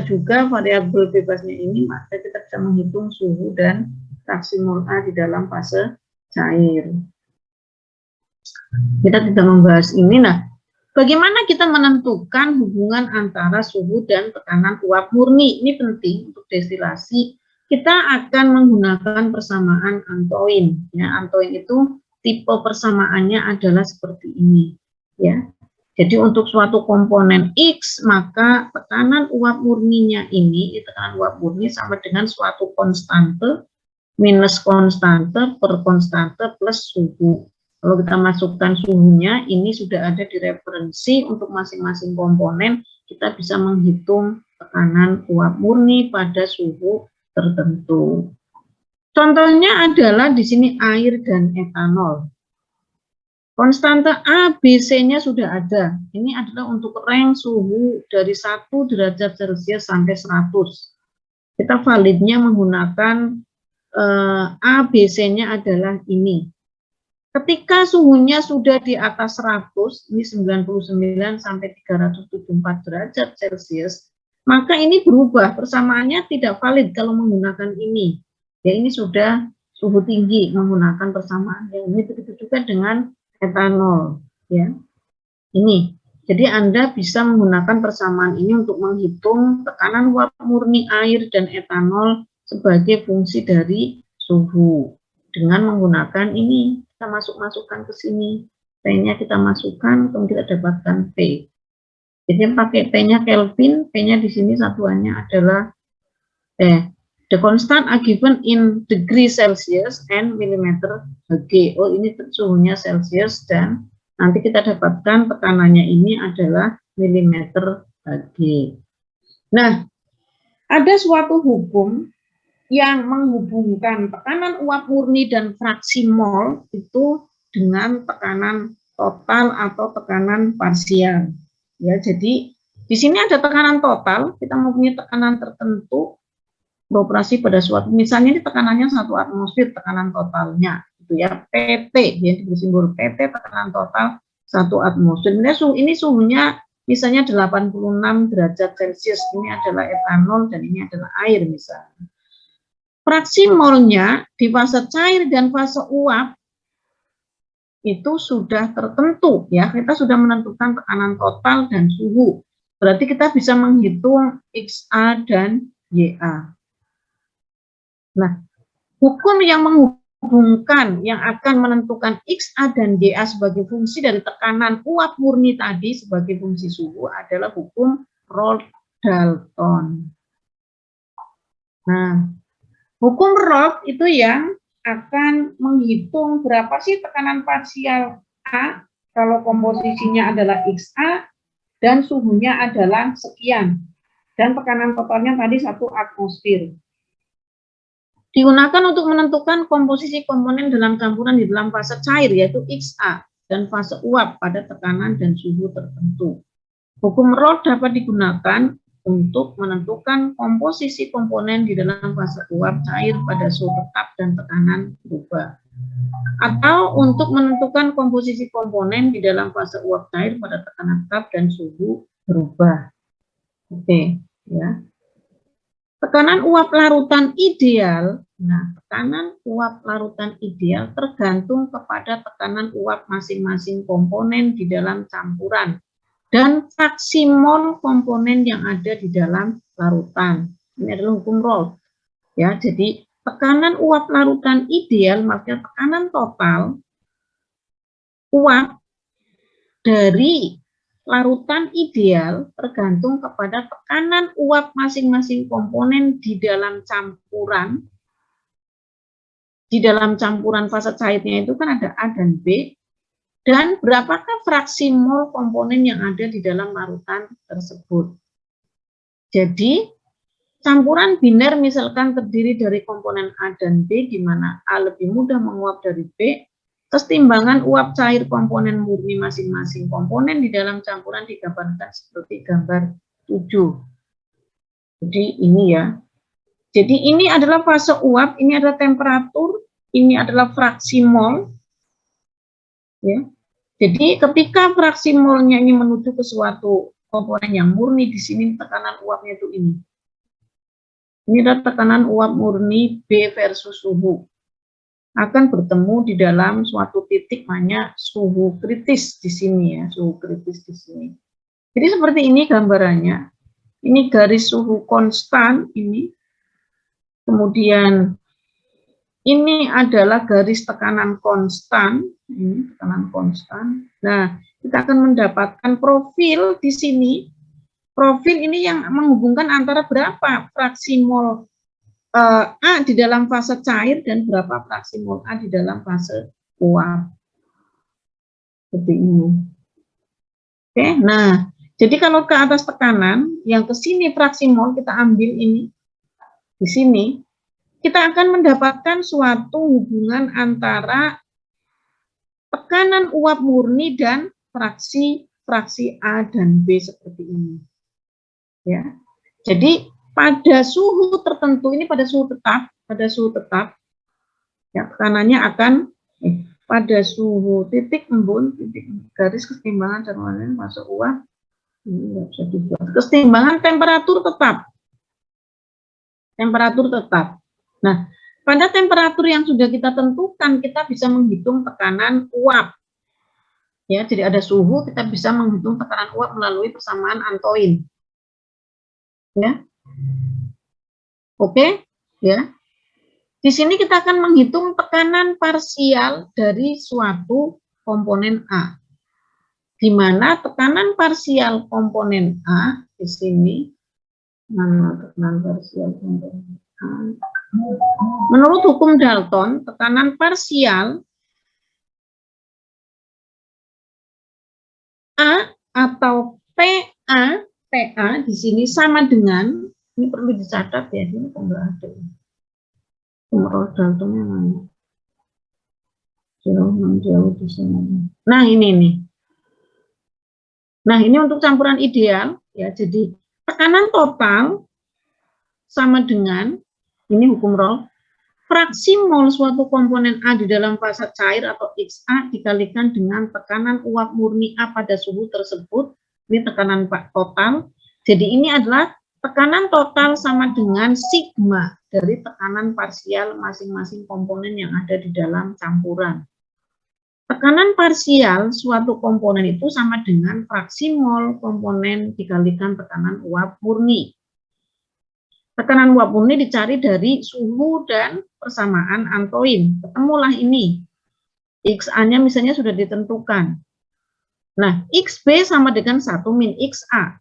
juga variabel bebasnya ini, maka kita bisa menghitung suhu dan fraksi mol A di dalam fase cair. Kita tidak membahas ini. Nah, bagaimana kita menentukan hubungan antara suhu dan tekanan uap murni? Ini penting untuk destilasi. Kita akan menggunakan persamaan Antoine. Ya, Antoine itu tipe persamaannya adalah seperti ini. Ya, jadi untuk suatu komponen X, maka tekanan uap murninya ini, tekanan uap murni sama dengan suatu konstante minus konstante per konstante plus suhu. Kalau kita masukkan suhunya, ini sudah ada di referensi untuk masing-masing komponen, kita bisa menghitung tekanan uap murni pada suhu tertentu. Contohnya adalah di sini air dan etanol. Konstante A, B, C-nya sudah ada. Ini adalah untuk range suhu dari 1 derajat Celcius sampai 100. Kita validnya menggunakan A, B, C-nya adalah ini. Ketika suhunya sudah di atas 100, ini 99 sampai 374 derajat Celcius, maka ini berubah. Persamaannya tidak valid kalau menggunakan ini. Ya, ini sudah suhu tinggi menggunakan persamaan. Ini begitu juga dengan etanol, ya. Ini, jadi Anda bisa menggunakan persamaan ini untuk menghitung tekanan uap murni air dan etanol sebagai fungsi dari suhu dengan menggunakan ini. Kita masukkan ke sini, P-nya kita masukkan, kemudian kita dapatkan P. Jadi pakai P-nya Kelvin, P-nya di sini satuannya adalah the constant are given in degree Celsius and millimeter Hg. Oh, ini suhunya Celsius dan nanti kita dapatkan tekanannya ini adalah milimeter Hg. Nah, ada suatu hukum yang menghubungkan tekanan uap murni dan fraksi mol itu dengan tekanan total atau tekanan parsial. Ya, jadi di sini ada tekanan total, kita mempunyai tekanan tertentu beroperasi pada suatu, misalnya ini tekanannya 1 atmosfer, tekanan totalnya gitu ya, PT, yang diberi simbol PT, tekanan total 1 atmosfer. Ini suhunya misalnya 86 derajat Celcius, ini adalah etanol dan ini adalah air misalnya. Fraksi molnya di fase cair dan fase uap itu sudah tertentu ya, kita sudah menentukan tekanan total dan suhu. Berarti kita bisa menghitung XA dan YA. Nah, hukum yang menghubungkan yang akan menentukan XA dan YA sebagai fungsi dari tekanan uap murni tadi sebagai fungsi suhu adalah hukum Raoult-Dalton. Nah, hukum Raoult itu yang akan menghitung berapa sih tekanan parsial A kalau komposisinya adalah XA dan suhunya adalah sekian. Dan tekanan totalnya tadi 1 atmosfer. Digunakan untuk menentukan komposisi komponen dalam campuran di dalam fase cair, yaitu XA, dan fase uap pada tekanan dan suhu tertentu. Hukum Raoult dapat digunakan untuk menentukan komposisi komponen di dalam fase uap cair pada suhu tetap dan tekanan berubah. Atau untuk menentukan komposisi komponen di dalam fase uap cair pada tekanan tetap dan suhu berubah. Oke, ya. Tekanan uap larutan ideal, nah tekanan uap larutan ideal tergantung kepada tekanan uap masing-masing komponen di dalam campuran dan fraksi mol komponen yang ada di dalam larutan. Ini adalah hukum Raoult. Ya, jadi tekanan uap larutan ideal, maksudnya tekanan total uap dari larutan ideal tergantung kepada tekanan uap masing-masing komponen di dalam campuran. Di dalam campuran fase cairnya itu kan ada A dan B, dan berapakah fraksi mol komponen yang ada di dalam larutan tersebut. Jadi, campuran biner misalkan terdiri dari komponen A dan B, di mana A lebih mudah menguap dari B, kesetimbangan uap cair komponen murni masing-masing komponen di dalam campuran digambarkan seperti gambar 7. Jadi ini ya. Jadi ini adalah fase uap, ini adalah temperatur, ini adalah fraksi mol. Ya. Jadi ketika fraksi molnya ini menuju ke suatu komponen yang murni, di sini tekanan uapnya itu ini. Ini adalah tekanan uap murni B versus suhu. Akan bertemu di dalam suatu titik namanya suhu kritis di sini ya, suhu kritis di sini. Jadi seperti ini gambarannya. Ini garis suhu konstan ini. Kemudian ini adalah garis tekanan konstan, ini tekanan konstan. Nah, kita akan mendapatkan profil di sini. Profil ini yang menghubungkan antara berapa fraksi mol A di dalam fase cair dan berapa fraksi mol A di dalam fase uap. Seperti ini. Oke, nah, jadi kalau ke atas tekanan, yang ke sini fraksi mol kita ambil ini, di sini, kita akan mendapatkan suatu hubungan antara tekanan uap murni dan fraksi A dan B seperti ini. Ya, jadi pada suhu tertentu ini pada suhu tetap, ya tekanannya akan pada suhu titik embun, titik garis kesetimbangan dan lain-lain masuk uap, ini nggak bisa dibuat. Kesetimbangan temperatur tetap, Nah, pada temperatur yang sudah kita tentukan, kita bisa menghitung tekanan uap. Ya, jadi ada suhu, kita bisa menghitung tekanan uap melalui persamaan Antoine. Ya. Oke, ya. Di sini kita akan menghitung tekanan parsial dari suatu komponen A. Di mana tekanan parsial komponen A di sini, mana tekanan parsial komponen A? Menurut hukum Dalton, tekanan parsial A atau PA di sini sama dengan, ini perlu dicatat ya, ini enggak ada. Menurut Daltonnya mana? Jauh di sini. Nah ini nih. Nah ini untuk campuran ideal ya. Jadi tekanan total sama dengan ini hukum Raoult. Fraksi mol suatu komponen A di dalam fase cair atau XA dikalikan dengan tekanan uap murni A pada suhu tersebut. Ini tekanan total. Jadi ini adalah tekanan total sama dengan sigma dari tekanan parsial masing-masing komponen yang ada di dalam campuran. Tekanan parsial suatu komponen itu sama dengan fraksi mol komponen dikalikan tekanan uap murni. Tekanan uap murni dicari dari suhu dan persamaan Antoine. Ketemulah ini. XA-nya misalnya sudah ditentukan. Nah, XB sama dengan 1 min XA.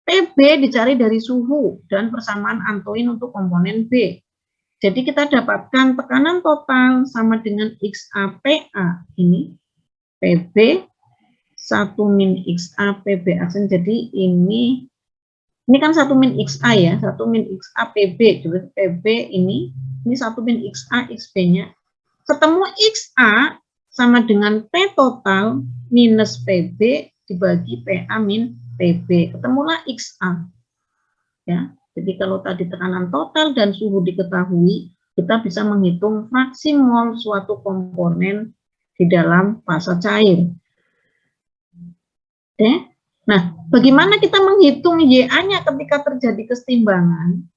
PB dicari dari suhu dan persamaan Antoine untuk komponen B. Jadi kita dapatkan tekanan total sama dengan XAPA ini. PB 1 min XA PB aksen. Jadi ini kan 1 min XA ya, 1 min XA PB. Jadi PB ini 1 min XA XB-nya. Ketemu XA sama dengan P total minus PB dibagi PA min PB. Ketemulah XA. Ya. Jadi kalau tadi tekanan total dan suhu diketahui, kita bisa menghitung fraksi mol suatu komponen di dalam fase cair. Oke. Nah, bagaimana kita menghitung YA-nya ketika terjadi kesetimbangan?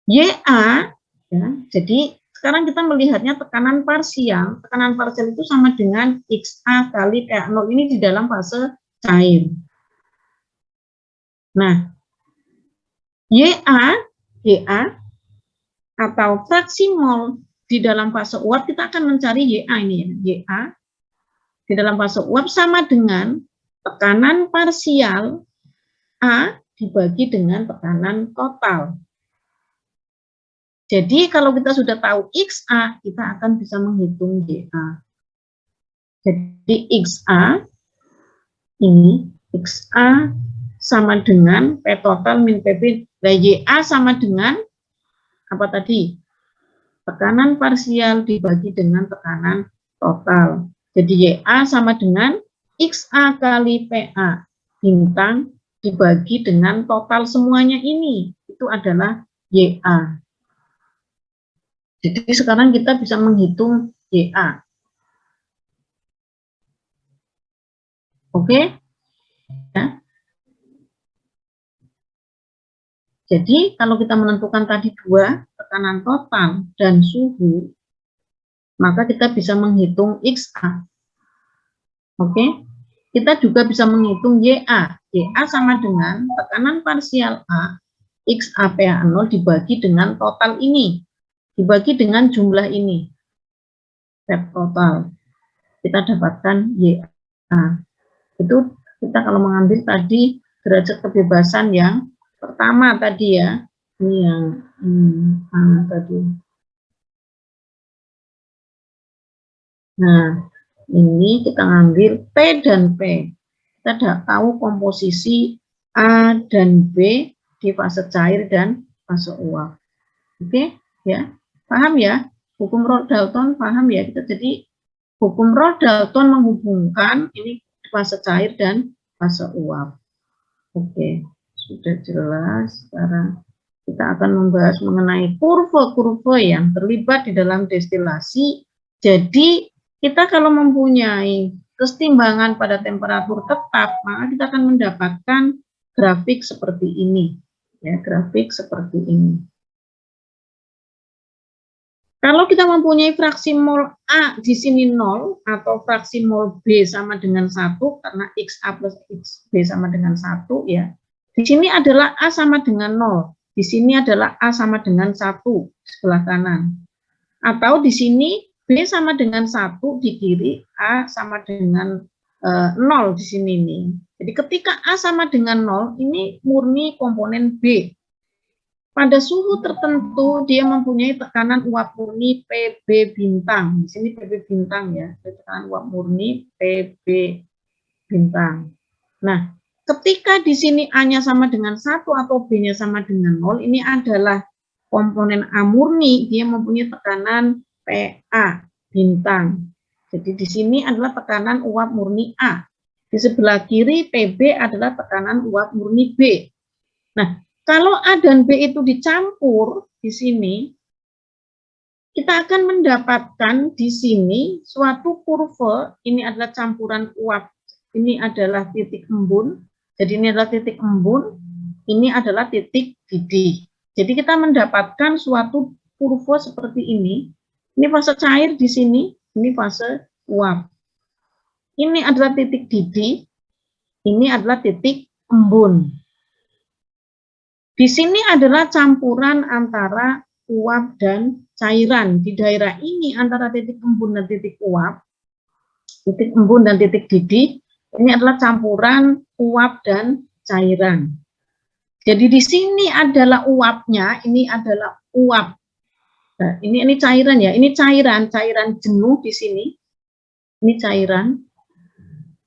YA, ya, jadi sekarang kita melihatnya tekanan parsial. Tekanan parsial itu sama dengan XA kali PA0 ini di dalam fase cair. Nah, YA atau fraksi mol di dalam fase uap, kita akan mencari YA ini ya. YA di dalam fase uap sama dengan tekanan parsial A dibagi dengan tekanan total. Jadi kalau kita sudah tahu XA, kita akan bisa menghitung YA. Jadi XA ini, XA sama dengan P total min PB. Nah, YA sama dengan apa tadi? Tekanan parsial dibagi dengan tekanan total. Jadi YA sama dengan XA kali PA bintang dibagi dengan total semuanya ini. Itu adalah YA. Jadi sekarang kita bisa menghitung YA. Oke? Ya. Jadi kalau kita menentukan tadi dua, tekanan total dan suhu, maka kita bisa menghitung XA. Oke? Kita juga bisa menghitung YA. YA sama dengan tekanan parsial A, XA PA0 dibagi dengan total ini. Dibagi dengan jumlah ini. Step total. Kita dapatkan YA. Itu kita kalau mengambil tadi derajat kebebasan yang pertama tadi ya, ini yang tadi. Nah, ini kita ngambil P dan P. Kita sudah tahu komposisi A dan B di fase cair dan fase uap. Oke, ya, paham ya? Hukum Rolle-Dalton paham ya? Kita jadi hukum Rolle-Dalton menghubungkan ini fase cair dan fase uap. Oke. Sudah jelas. Sekarang kita akan membahas mengenai kurva-kurva yang terlibat di dalam destilasi. Jadi kita kalau mempunyai kesetimbangan pada temperatur tetap, maka kita akan mendapatkan grafik seperti ini. Ya, grafik seperti ini. Kalau kita mempunyai fraksi mol A di sini 0 atau fraksi mol B sama dengan 1 karena XA plus XB sama dengan 1 ya. Di sini adalah A sama dengan 0. Di sini adalah A sama dengan 1 sebelah kanan. Atau di sini B sama dengan 1 di kiri, A sama dengan 0 di sini nih. Jadi ketika A sama dengan 0, ini murni komponen B. Pada suhu tertentu dia mempunyai tekanan uap murni PB bintang. Di sini PB bintang ya, tekanan uap murni PB bintang. Nah, ketika di sini A-nya sama dengan 1 atau B-nya sama dengan 0, ini adalah komponen A murni, dia mempunyai tekanan PA bintang. Jadi di sini adalah tekanan uap murni A. Di sebelah kiri PB adalah tekanan uap murni B. Nah, kalau A dan B itu dicampur di sini, kita akan mendapatkan di sini suatu kurva, ini adalah campuran uap, ini adalah titik embun, jadi ini adalah titik embun, ini adalah titik didih. Jadi kita mendapatkan suatu kurva seperti ini, Ini fase cair di sini, ini fase uap. Ini adalah titik didih, ini adalah titik embun. Di sini adalah campuran antara uap dan cairan. Di daerah ini antara titik embun dan titik uap, titik embun dan titik didih, ini adalah campuran uap dan cairan. Jadi di sini adalah uapnya, ini adalah uap. Nah, ini cairan ya, ini cairan jenuh di sini. Ini cairan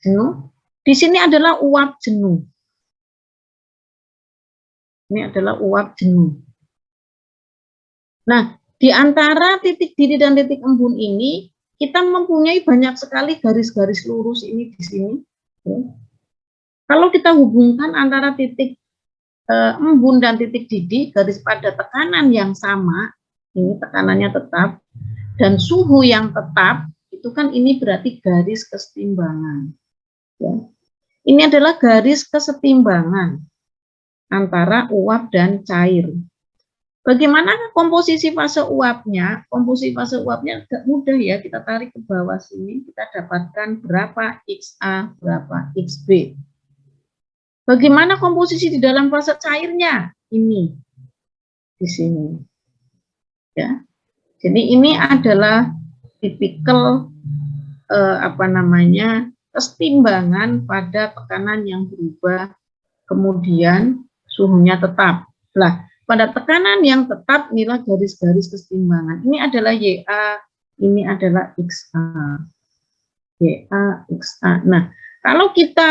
jenuh. Di sini adalah uap jenuh. Ini adalah uap jenuh. Nah, di antara titik didih dan titik embun ini, kita mempunyai banyak sekali garis-garis lurus ini di sini. Kalau kita hubungkan antara titik embun dan titik didih, garis pada tekanan yang sama, ini tekanannya tetap, dan suhu yang tetap, itu kan ini berarti garis kesetimbangan. Ya. Ini adalah garis kesetimbangan antara uap dan cair. Bagaimana komposisi fase uapnya? Komposisi fase uapnya agak mudah ya, kita tarik ke bawah sini, kita dapatkan berapa XA, berapa XB. Bagaimana komposisi di dalam fase cairnya? Ini, di sini. Ya. Jadi ini adalah tipikal kesetimbangan pada tekanan yang berubah, kemudian suhunya tetap. Lah, pada tekanan yang tetap inilah garis-garis kesetimbangan. Ini adalah YA, ini adalah XA. YA, XA. Nah, kalau kita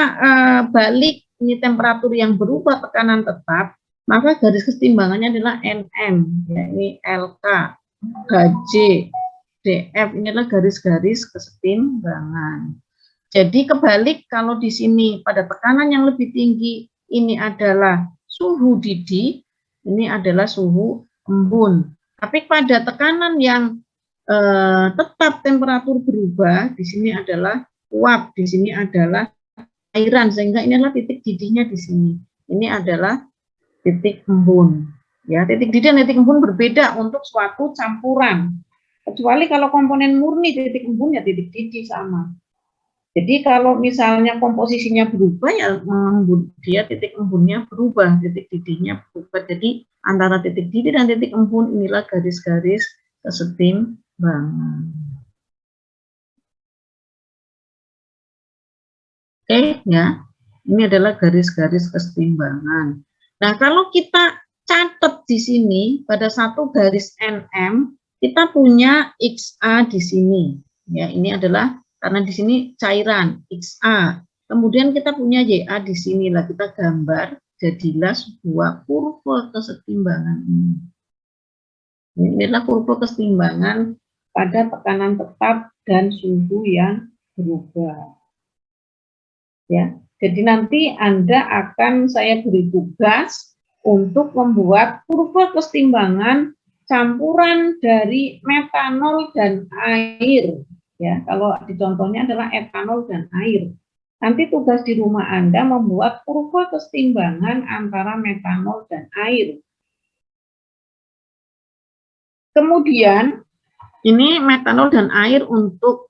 balik ini temperatur yang berubah tekanan tetap, maka garis kesetimbangannya adalah NM, ya, ini LK, HJ, DF, ini adalah garis-garis kesetimbangan. Jadi kebalik, kalau di sini pada tekanan yang lebih tinggi ini adalah suhu didih, ini adalah suhu embun. Tapi pada tekanan yang tetap temperatur berubah, di sini adalah uap, di sini adalah cairan, sehingga ini adalah titik didihnya di sini. Ini adalah titik embun. Ya, titik didih dan titik embun berbeda untuk suatu campuran. Kecuali kalau komponen murni titik embun ya titik didih sama. Jadi kalau misalnya komposisinya berubah ya dia titik embunnya berubah, titik didihnya berubah. Jadi antara titik didih dan titik embun inilah garis-garis kesetimbangan. Oke ya, ini adalah garis-garis kesetimbangan. Nah kalau kita catat di sini pada satu garis NM kita punya XA di sini. Ya ini adalah karena di sini cairan XA. Kemudian kita punya YA di sini lah, kita gambar jadilah sebuah kurva kesetimbangan ini. Ini adalah kurva kesetimbangan pada tekanan tetap dan suhu yang berubah. Ya, jadi nanti Anda akan saya beri tugas untuk membuat kurva kesetimbangan campuran dari metanol dan air. Ya, kalau di contohnya adalah etanol dan air. Nanti tugas di rumah Anda membuat kurva kesetimbangan antara metanol dan air. Kemudian ini metanol dan air untuk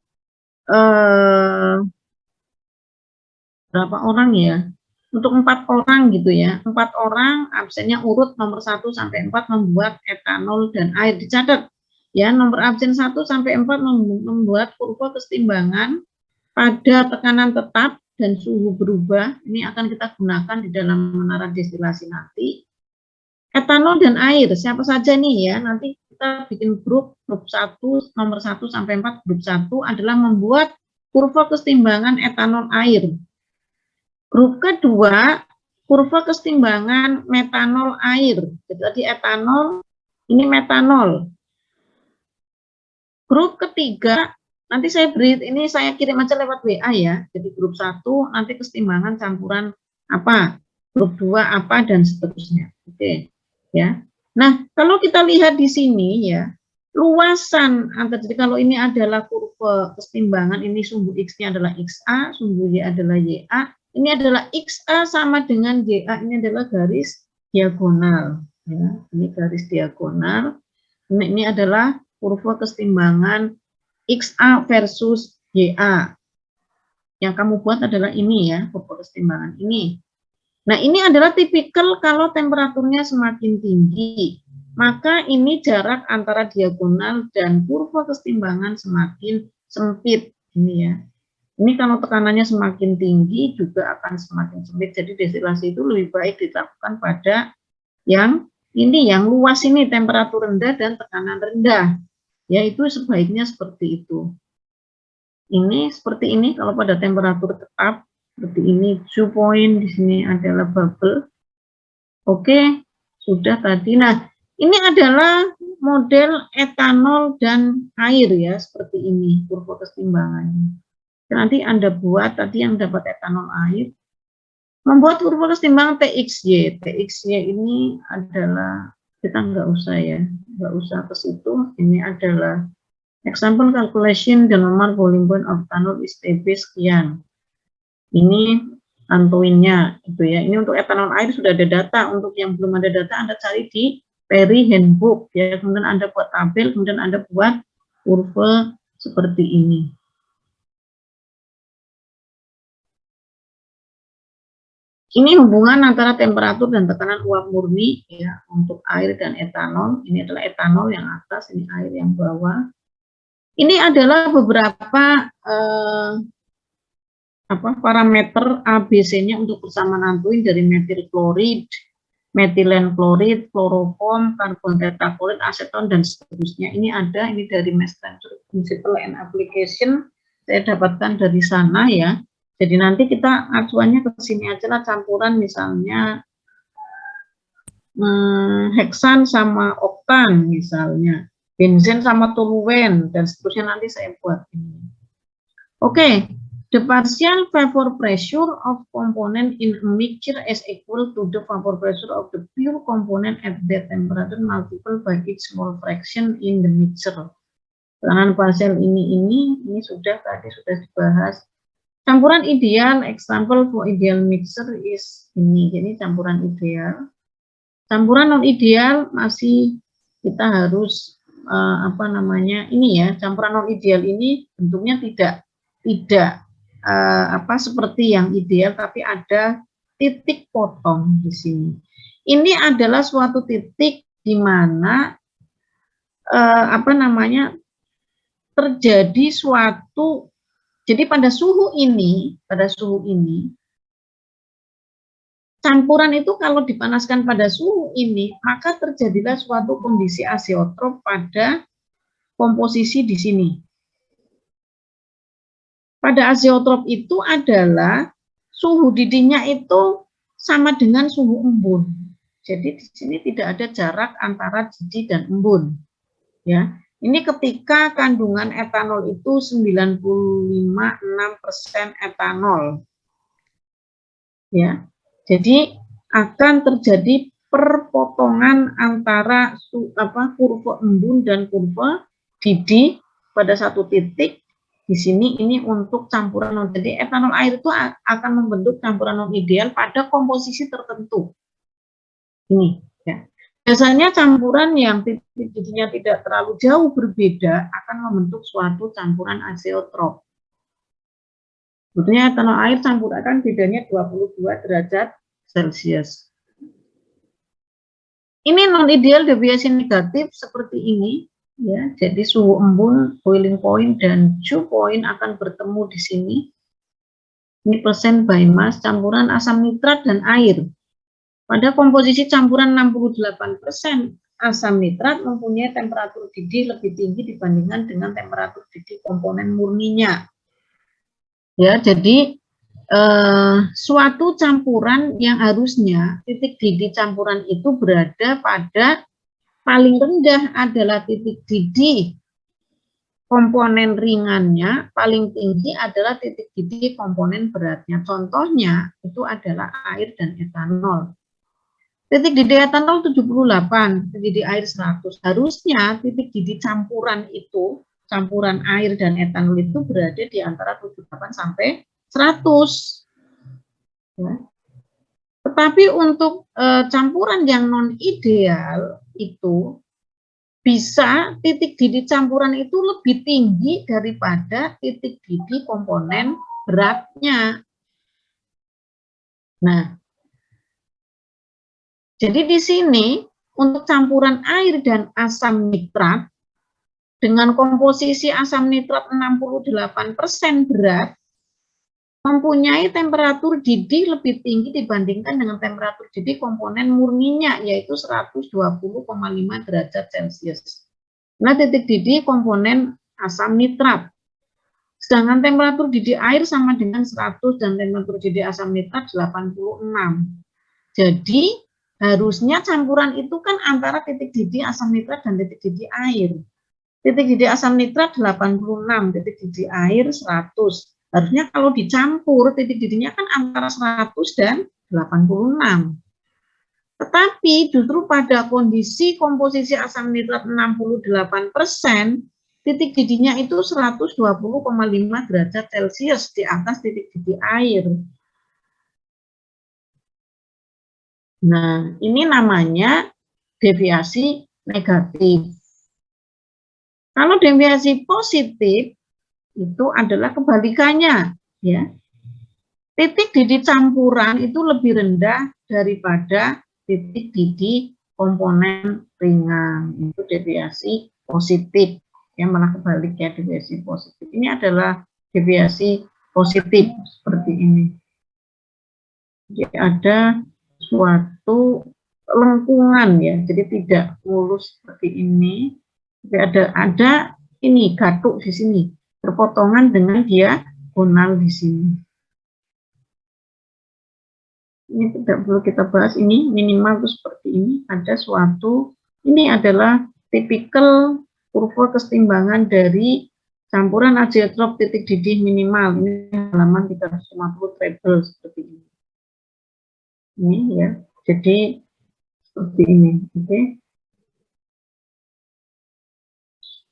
berapa orang ya? Untuk 4 orang gitu ya. 4 orang absennya urut nomor 1 sampai 4 membuat etanol dan air. Dicatat ya, nomor absen 1 sampai 4 membuat kurva kesetimbangan pada tekanan tetap dan suhu berubah. Ini akan kita gunakan di dalam menara destilasi nanti. Etanol dan air, siapa saja nih ya, nanti kita bikin grup 1, nomor 1 sampai 4, grup 1 adalah membuat kurva kesetimbangan etanol air. Grup kedua, kurva kesetimbangan metanol air. Jadi tadi etanol, ini metanol. Grup ketiga, nanti saya beri, ini saya kirim aja lewat WA ya. Jadi grup 1 nanti kesetimbangan campuran apa, grup 2 apa dan seterusnya. Oke, ya. Nah, kalau kita lihat di sini ya, luasan jadi kalau ini adalah kurva kesetimbangan, ini sumbu X-nya adalah XA, sumbu Y adalah YA. Ini adalah XA sama dengan YA, ini adalah garis diagonal. Ya, ini garis diagonal. Ini adalah kurva kesetimbangan XA versus YA. Yang kamu buat adalah ini ya, kurva kesetimbangan ini. Nah, ini adalah tipikal kalau temperaturnya semakin tinggi, maka ini jarak antara diagonal dan kurva kesetimbangan semakin sempit. Ini ya. Ini kalau tekanannya semakin tinggi juga akan semakin sempit. Jadi destilasi itu lebih baik dilakukan pada yang ini, yang luas ini, temperatur rendah dan tekanan rendah. Ya, itu sebaiknya seperti itu. Ini seperti ini kalau pada temperatur tetap seperti ini, dew point di sini adalah bubble. Oke, sudah tadi. Nah, ini adalah model etanol dan air ya, seperti ini kurva kesetimbangannya. Nanti Anda buat tadi yang dapat etanol air, membuat kurva kesetimbangan TXY. TXY ini adalah, kita nggak usah ya, nggak usah ke situ. Ini adalah example calculation the normal boiling point of ethanol is TB sekian. Ini tentuinnya itu ya. Ini untuk etanol air sudah ada data. Untuk yang belum ada data Anda cari di Perry Handbook ya. Kemudian Anda buat tabel, kemudian Anda buat kurva seperti ini. Ini hubungan antara temperatur dan tekanan uap murni ya untuk air dan etanol. Ini adalah etanol yang atas, ini air yang bawah. Ini adalah beberapa parameter ABC-nya untuk persamaan antuin dari metil klorid, metilen klorid, kloroform, karbon tetraklorид, aseton dan seterusnya. Ini ada, ini dari Mass Transfer Principle and Application. Saya dapatkan dari sana ya. Jadi nanti kita acuannya ke sini aja lah, campuran misalnya heksan sama oktan misalnya, benzen sama toluen dan seterusnya nanti saya buat ini. Oke, the partial vapor pressure of component in a mixture is equal to the vapor pressure of the pure component at that temperature multiple by its small fraction in the mixture. Tekanan parsial ini sudah tadi sudah dibahas. Campuran ideal, example for ideal mixture is ini. Jadi campuran ideal. Campuran non ideal masih kita harus ini ya. Campuran non ideal ini bentuknya tidak seperti yang ideal, tapi ada titik potong di sini. Ini adalah suatu titik di mana terjadi suatu. Jadi pada suhu ini, campuran itu kalau dipanaskan pada suhu ini, maka terjadilah suatu kondisi azeotrop pada komposisi di sini. Pada azeotrop itu adalah suhu didihnya itu sama dengan suhu embun. Jadi di sini tidak ada jarak antara didih dan embun. Ya. Ini ketika kandungan etanol itu 95,6% etanol. Ya. Jadi akan terjadi perpotongan antara kurva embun dan kurva didih pada satu titik. Di sini ini untuk campuran non. Jadi etanol air itu akan membentuk campuran non ideal pada komposisi tertentu. Ini ya. Biasanya campuran yang titik didihnya tidak terlalu jauh berbeda akan membentuk suatu campuran azeotrop. Sebetulnya etanol air campuran bedanya 22 derajat Celcius. Ini non ideal deviasi negatif seperti ini ya. Jadi suhu embun, boiling point dan dew point akan bertemu di sini. Ini persen by mass campuran asam nitrat dan air. Pada komposisi campuran 68% asam nitrat mempunyai temperatur didih lebih tinggi dibandingkan dengan temperatur didih komponen murninya. Ya, jadi suatu campuran yang harusnya titik didih campuran itu berada pada paling rendah adalah titik didih komponen ringannya, paling tinggi adalah titik didih komponen beratnya. Contohnya itu adalah air dan etanol. Titik didih etanol 78, titik didih air 100. Harusnya titik didih campuran itu, campuran air dan etanol itu berada di antara 78 sampai 100. Ya. Tetapi untuk campuran yang non ideal itu bisa titik didih campuran itu lebih tinggi daripada titik didih komponen beratnya. Nah, jadi di sini untuk campuran air dan asam nitrat dengan komposisi asam nitrat 68% berat mempunyai temperatur didih lebih tinggi dibandingkan dengan temperatur didih komponen murninya, yaitu 120,5 derajat Celcius. Nah, titik didih komponen asam nitrat. Sedangkan temperatur didih air sama dengan 100 dan temperatur didih asam nitrat 86. Jadi, harusnya campuran itu kan antara titik didih asam nitrat dan titik didih air. Titik didih asam nitrat 86, titik didih air 100. Harusnya kalau dicampur, titik didihnya kan antara 100 dan 86. Tetapi justru pada kondisi komposisi asam nitrat 68%, titik didihnya itu 120,5 derajat Celcius di atas titik didih air. Nah, ini namanya deviasi negatif. Kalau deviasi positif itu adalah kebalikannya, ya. Titik didih campuran itu lebih rendah daripada titik didih komponen ringan. Itu deviasi positif. Ya, malah kebalik ya, deviasi positif. Ini adalah deviasi positif seperti ini. Jadi ada suatu lengkungan ya, jadi tidak mulus seperti ini. Jadi ada ini gatuk di sini, berpotongan dengan diagonal di sini. Ini tidak perlu kita bahas, ini minimal seperti ini. Ada suatu, ini adalah tipikal kurva kesetimbangan dari campuran azeotrop titik didih minimal. Ini halaman 350 treble seperti ini. Ini ya, jadi seperti ini, oke.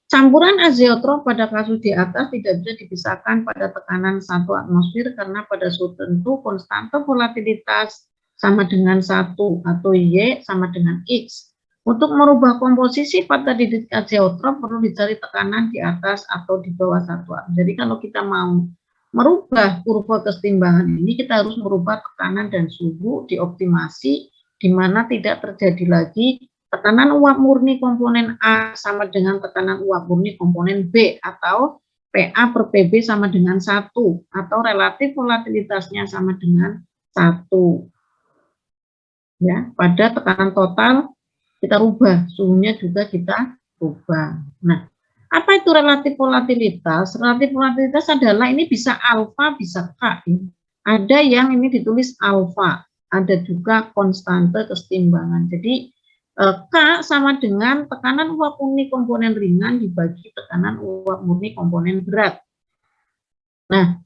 Campuran azeotrop pada kasus di atas tidak bisa dipisahkan pada tekanan 1 atmosfer karena pada suhu tertentu konstante volatilitas sama dengan 1 atau Y sama dengan X. Untuk merubah komposisi pada titik azeotrop perlu dicari tekanan di atas atau di bawah 1. Jadi kalau kita mau merubah kurva kesetimbangan ini, kita harus merubah tekanan dan suhu dioptimasi, di mana tidak terjadi lagi tekanan uap murni komponen A sama dengan tekanan uap murni komponen B, atau PA per PB sama dengan 1, atau relatif volatilitasnya sama dengan 1. Ya, pada tekanan total kita rubah, suhunya juga kita rubah. Nah, apa itu relatif volatilitas? Relatif volatilitas adalah ini bisa alfa, bisa K. Ada yang ini ditulis alfa, ada juga konstante kesetimbangan. Jadi K sama dengan tekanan uap murni komponen ringan dibagi tekanan uap murni komponen berat. Nah,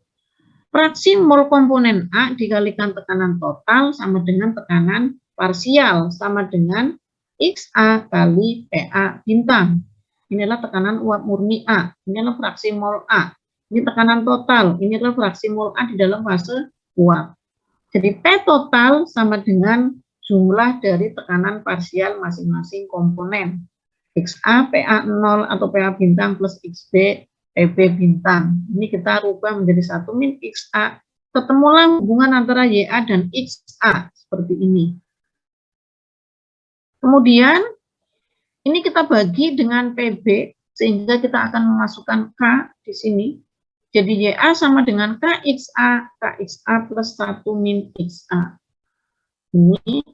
fraksi mol komponen A dikalikan tekanan total sama dengan tekanan parsial sama dengan XA kali PA bintang. Inilah tekanan uap murni A, inilah fraksi mol A. Ini tekanan total, inilah fraksi mol A di dalam fase uap. Jadi P total sama dengan jumlah dari tekanan parsial masing-masing komponen. XA, PA0 atau PA bintang plus XB, PB bintang. Ini kita rubah menjadi 1 min XA. Ketemulah hubungan antara YA dan XA seperti ini. Kemudian, ini kita bagi dengan PB, sehingga kita akan memasukkan K di sini. Jadi YA sama dengan KXA plus 1 min XA. Ini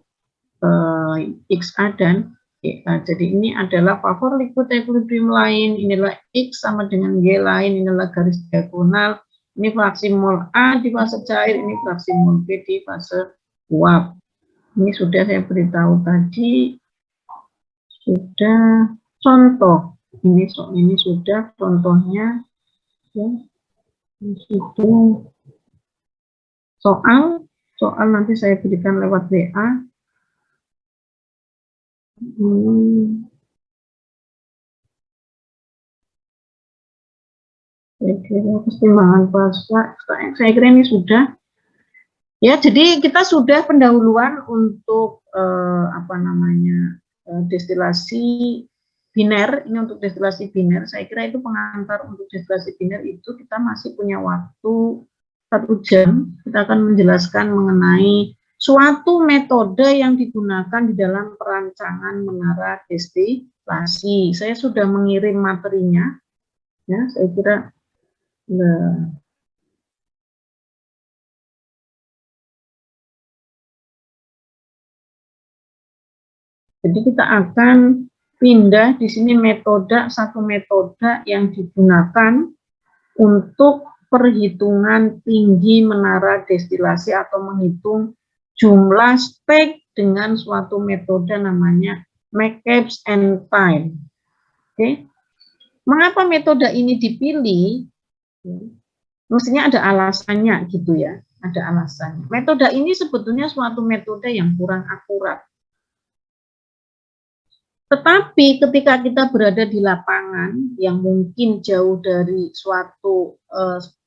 XA dan YA. Jadi ini adalah favor liquid equilibrium lain, inilah X sama dengan Y lain, inilah garis diagonal, ini fraksi mol A di fase cair, ini fraksi mol B di fase uap. Ini sudah saya beritahu tadi, sudah contoh, ini sudah contohnya, ya. Ini sudah soal nanti saya berikan lewat WA. Saya kira kesetimbangan fase, saya kira ini sudah. Ya, jadi kita sudah pendahuluan untuk destilasi biner, ini untuk destilasi biner, saya kira itu pengantar untuk destilasi biner itu kita masih punya waktu 1 jam, kita akan menjelaskan mengenai suatu metode yang digunakan di dalam perancangan menara destilasi. Saya sudah mengirim materinya, ya, saya kira. Nah, jadi kita akan pindah di sini satu metode yang digunakan untuk perhitungan tinggi menara destilasi atau menghitung jumlah spek dengan suatu metode namanya McCabe's and time. Oke. Mengapa metode ini dipilih? Mestinya ada alasannya gitu ya, ada alasannya. Metode ini sebetulnya suatu metode yang kurang akurat. Tetapi ketika kita berada di lapangan yang mungkin jauh dari suatu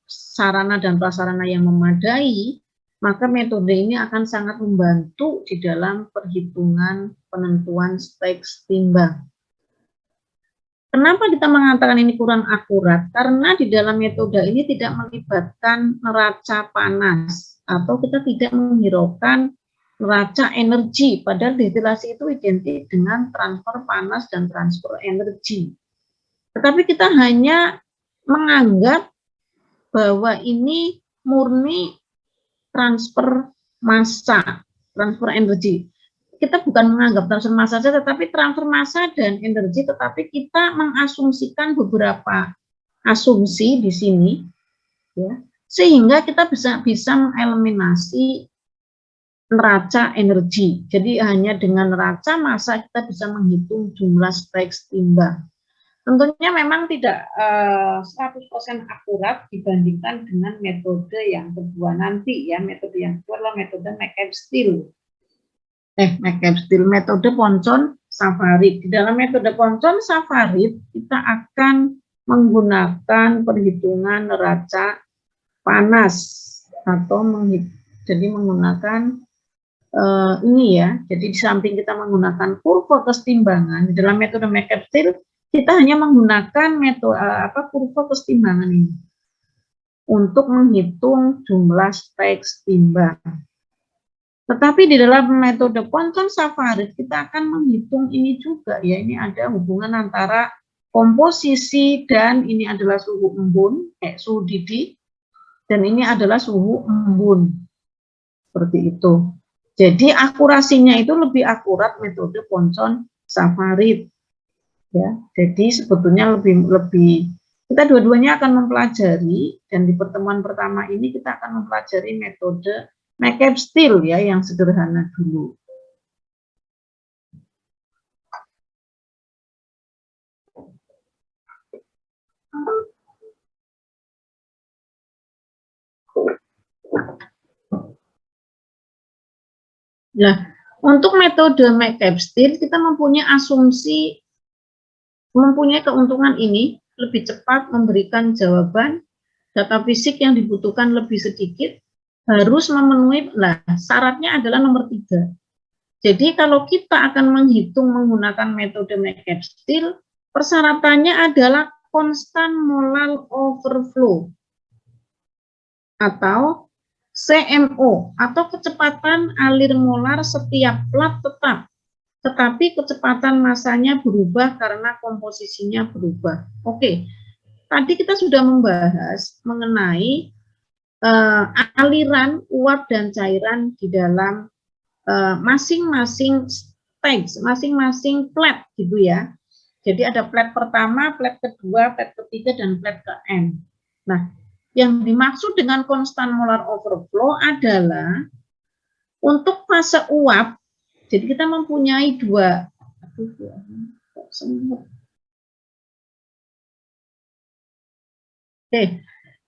sarana dan prasarana yang memadai, maka metode ini akan sangat membantu di dalam perhitungan penentuan spek timbang. Kenapa kita mengatakan ini kurang akurat? Karena di dalam metode ini tidak melibatkan neraca panas atau kita tidak menghiraukan neraca energi, padahal destilasi itu identik dengan transfer panas dan transfer energi. Tetapi kita hanya menganggap bahwa ini murni transfer massa, transfer energi. Kita bukan menganggap transfer massa saja, tetapi transfer massa dan energi, tetapi kita mengasumsikan beberapa asumsi di sini, ya, sehingga kita bisa mengeliminasi neraca energi. Jadi hanya dengan neraca massa kita bisa menghitung jumlah spek timbang. Tentunya memang tidak 100% akurat dibandingkan dengan metode yang kedua nanti ya. Metode yang kedua adalah metode McCabe's metode Poncon-Savarit. Di dalam metode Poncon-Savarit kita akan menggunakan perhitungan neraca panas atau menggunakan ini ya, jadi di samping kita menggunakan kurva kesetimbangan, di dalam metode McCabe's kita hanya menggunakan metode kurva kesetimbangan ini untuk menghitung jumlah spek timbang. Tetapi di dalam metode Poncon-Savarit kita akan menghitung ini juga ya, ini ada hubungan antara komposisi dan ini adalah suhu embun, suhu didih, dan ini adalah suhu embun, seperti itu. Jadi akurasinya itu lebih akurat metode Poncon-Savarit, ya. Jadi sebetulnya lebih kita dua-duanya akan mempelajari, dan di pertemuan pertama ini kita akan mempelajari metode McCabe's ya, yang sederhana dulu. Nah, untuk metode McCabe's kita mempunyai asumsi, mempunyai keuntungan ini, lebih cepat memberikan jawaban, data fisik yang dibutuhkan lebih sedikit, harus memenuhi, syaratnya adalah nomor 3. Jadi kalau kita akan menghitung menggunakan metode McCabe's persyaratannya adalah constant molar overflow atau CMO atau kecepatan alir molar setiap plat tetap, tetapi kecepatan masanya berubah karena komposisinya berubah. Oke, tadi kita sudah membahas mengenai aliran uap dan cairan di dalam masing-masing stage, masing-masing plat gitu ya. Jadi ada plat pertama, plat kedua, plat ketiga, dan plat ke-N. Nah, yang dimaksud dengan constant molar overflow adalah untuk fase uap, jadi kita mempunyai dua. Oke,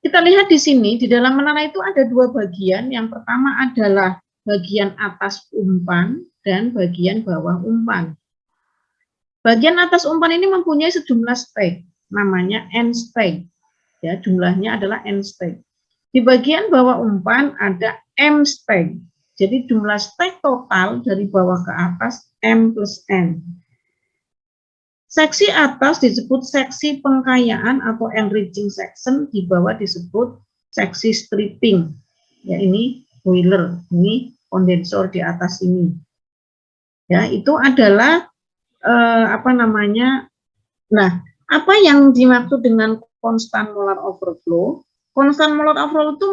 kita lihat di sini, di dalam menara itu ada dua bagian. Yang pertama adalah bagian atas umpan dan bagian bawah umpan. Bagian atas umpan ini mempunyai sejumlah spek, namanya N spek. Ya, jumlahnya adalah N spek. Di bagian bawah umpan ada M spek. Jadi jumlah spek total dari bawah ke atas M plus N. Seksi atas disebut seksi pengkayaan atau enriching section, di bawah disebut seksi stripping. Ya, ini boiler, ini kondensor di atas ini. Ya, itu adalah apa namanya? Nah, apa yang dimaksud dengan constant molar overflow? Constant molar overflow itu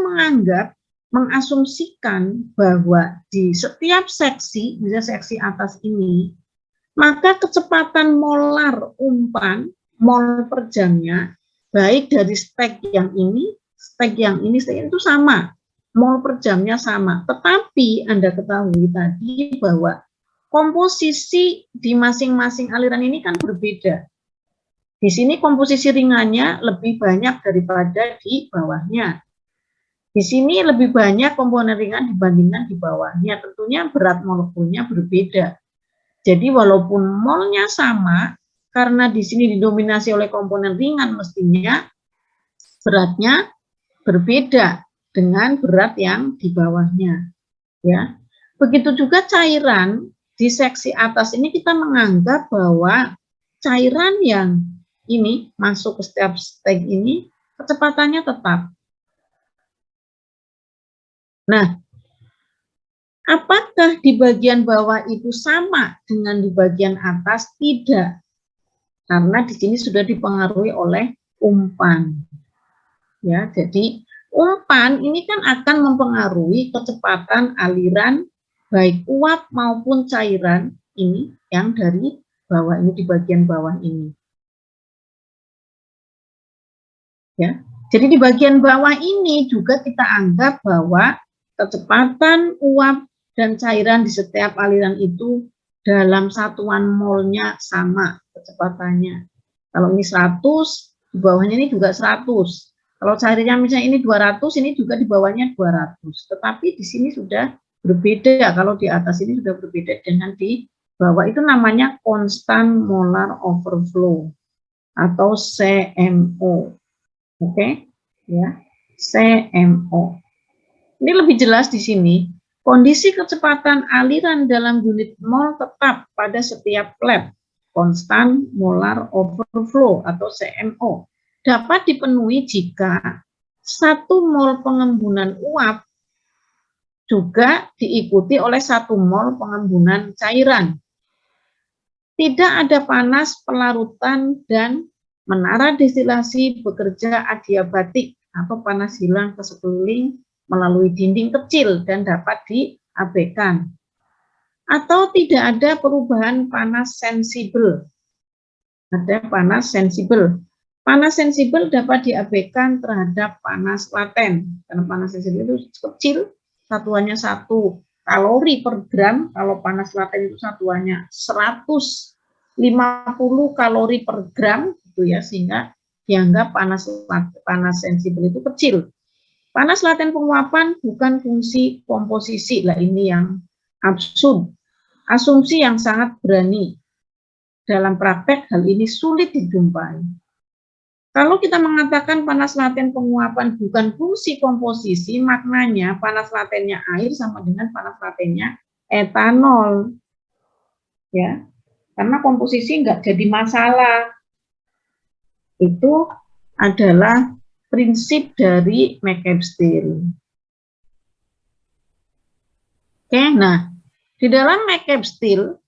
mengasumsikan bahwa di setiap seksi, misalnya seksi atas ini, maka kecepatan molar umpan, mol per jamnya, baik dari stek yang ini, stek yang ini, stek itu sama, mol per jamnya sama. Tetapi Anda ketahui tadi bahwa komposisi di masing-masing aliran ini kan berbeda. Di sini komposisi ringannya lebih banyak daripada di bawahnya. Di sini lebih banyak komponen ringan dibandingkan di bawahnya. Tentunya berat molekulnya berbeda. Jadi walaupun molnya sama, karena di sini didominasi oleh komponen ringan, mestinya beratnya berbeda dengan berat yang di bawahnya. Ya, begitu juga cairan di seksi atas ini kita menganggap bahwa cairan yang ini masuk ke setiap stek ini kecepatannya tetap. Nah, apakah di bagian bawah itu sama dengan di bagian atas? Tidak. Karena di sini sudah dipengaruhi oleh umpan. Ya, jadi umpan ini kan akan mempengaruhi kecepatan aliran baik uap maupun cairan ini yang dari bawah ini, di bagian bawah ini. Ya. Jadi di bagian bawah ini juga kita anggap bahwa kecepatan uap dan cairan di setiap aliran itu dalam satuan molnya sama kecepatannya. Kalau ini 100, di bawahnya ini juga 100. Kalau cairnya misalnya ini 200, ini juga di bawahnya 200. Tetapi di sini sudah berbeda, kalau di atas ini sudah berbeda dengan di bawah. Itu namanya constant molar overflow atau CMO. Oke, ya, CMO. Ini lebih jelas di sini. Kondisi kecepatan aliran dalam unit mol tetap pada setiap lab, constant molar overflow atau CMO, dapat dipenuhi jika 1 mol pengembunan uap juga diikuti oleh 1 mol pengembunan cairan. Tidak ada panas pelarutan dan menara destilasi bekerja adiabatik atau panas hilang ke sekeliling melalui dinding kecil dan dapat diabaikan. Atau tidak ada perubahan panas sensibel. Ada panas sensibel. Panas sensibel dapat diabaikan terhadap panas laten. Karena panas sensibel itu kecil, satuannya 1 kalori per gram. Kalau panas laten itu satuannya 150 kalori per gram, gitu ya, sehingga dianggap panas sensibel itu kecil. Panas laten penguapan bukan fungsi komposisi. Lah ini yang absurd. Asumsi yang sangat berani. Dalam praktek hal ini sulit dijumpai. Kalau kita mengatakan panas laten penguapan bukan fungsi komposisi, maknanya panas latennya air sama dengan panas latennya etanol. Ya, karena komposisi nggak jadi masalah. Itu adalah prinsip dari McCabe-Steele. Oke, nah di dalam McCabe-Steele,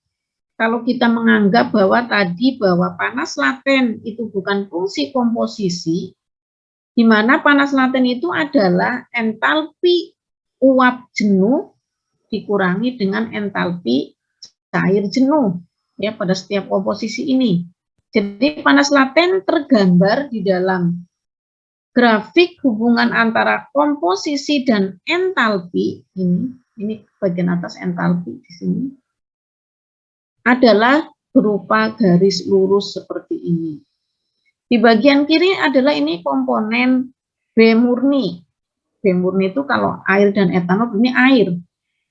kalau kita menganggap bahwa tadi bahwa panas laten itu bukan fungsi komposisi, di mana panas laten itu adalah entalpi uap jenuh dikurangi dengan entalpi cair jenuh ya pada setiap komposisi ini. Jadi panas laten tergambar di dalam grafik hubungan antara komposisi dan entalpi ini bagian atas entalpi di sini adalah berupa garis lurus seperti ini. Di bagian kiri adalah ini komponen B murni. B murni itu kalau air dan etanol ini air.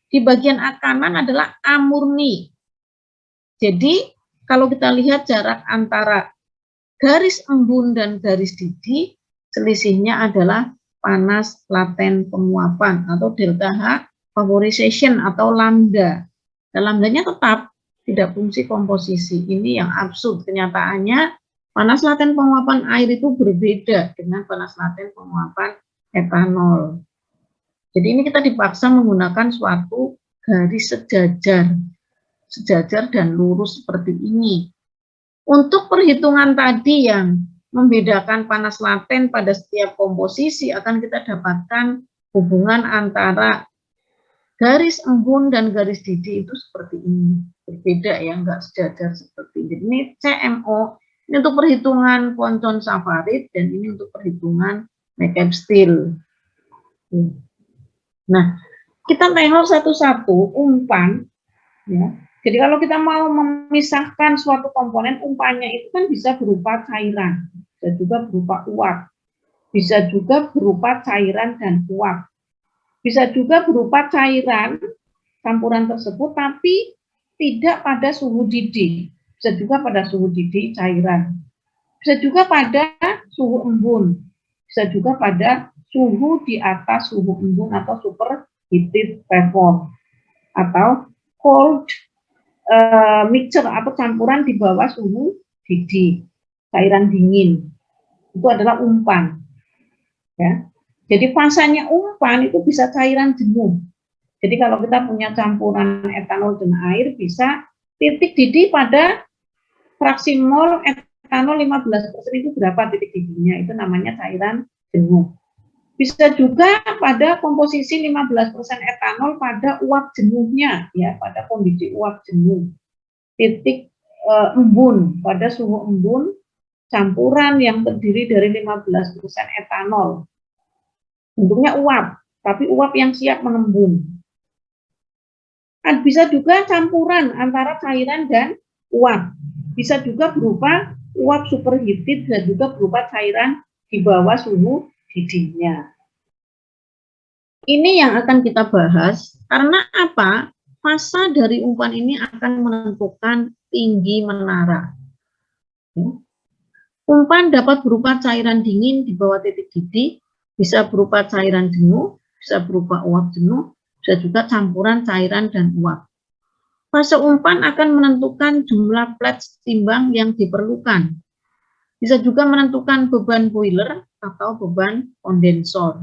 Di bagian kanan adalah A murni. Jadi kalau kita lihat jarak antara garis embun dan garis didih, selisihnya adalah panas laten penguapan atau delta H vaporization atau lambda. Dan lambdanya tetap tidak fungsi komposisi. Ini yang absurd. Kenyataannya panas laten penguapan air itu berbeda dengan panas laten penguapan etanol. Jadi ini kita dipaksa menggunakan suatu garis sejajar dan lurus seperti ini. Untuk perhitungan tadi yang membedakan panas laten pada setiap komposisi akan kita dapatkan hubungan antara garis embun dan garis didih itu seperti ini. Berbeda ya, enggak sejajar seperti ini. Ini CMO, ini untuk perhitungan poncon savarit dan ini untuk perhitungan McCabe steel. Nah, kita tengok satu-satu umpan ya. Jadi kalau kita mau memisahkan suatu komponen, umpannya itu kan bisa berupa cairan, bisa juga berupa uap, bisa juga berupa cairan dan uap, bisa juga berupa cairan campuran tersebut tapi tidak pada suhu didih, bisa juga pada suhu didih cairan, bisa juga pada suhu embun, bisa juga pada suhu di atas suhu embun atau superheated vapor atau cold mixture atau campuran di bawah suhu didih, cairan dingin, itu adalah umpan. Ya. Jadi fasanya umpan itu bisa cairan jenuh. Jadi kalau kita punya campuran etanol dan air, bisa titik didih pada fraksi mol etanol 15% itu berapa titik didihnya, itu namanya cairan jenuh. Bisa juga pada komposisi 15% etanol pada uap jenuhnya, ya, pada kondisi uap jenuh. Titik embun, pada suhu embun, campuran yang terdiri dari 15% etanol. Bentuknya uap, tapi uap yang siap mengembun. Bisa juga campuran antara cairan dan uap. Bisa juga berupa uap superheated dan juga berupa cairan di bawah suhu didihnya. Ini yang akan kita bahas, karena apa? Fasa dari umpan ini akan menentukan tinggi menara. Umpan dapat berupa cairan dingin di bawah titik didih, bisa berupa cairan jenuh, bisa berupa uap jenuh, bisa juga campuran cairan dan uap. Fase umpan akan menentukan jumlah plat timbang yang diperlukan. Bisa juga menentukan beban boiler atau beban kondensor.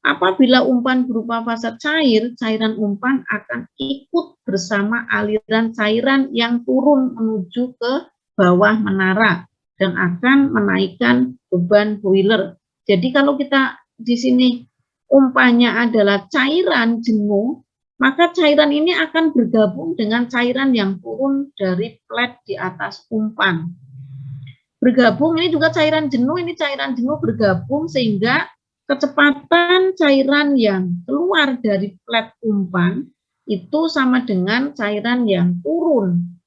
Apabila umpan berupa fase cair, cairan umpan akan ikut bersama aliran cairan yang turun menuju ke bawah menara dan akan menaikkan beban boiler. Jadi kalau kita di sini umpannya adalah cairan jenuh, maka cairan ini akan bergabung dengan cairan yang turun dari plat di atas umpan. Bergabung, ini juga cairan jenuh, ini cairan jenuh bergabung sehingga kecepatan cairan yang keluar dari plat umpan itu sama dengan cairan yang turun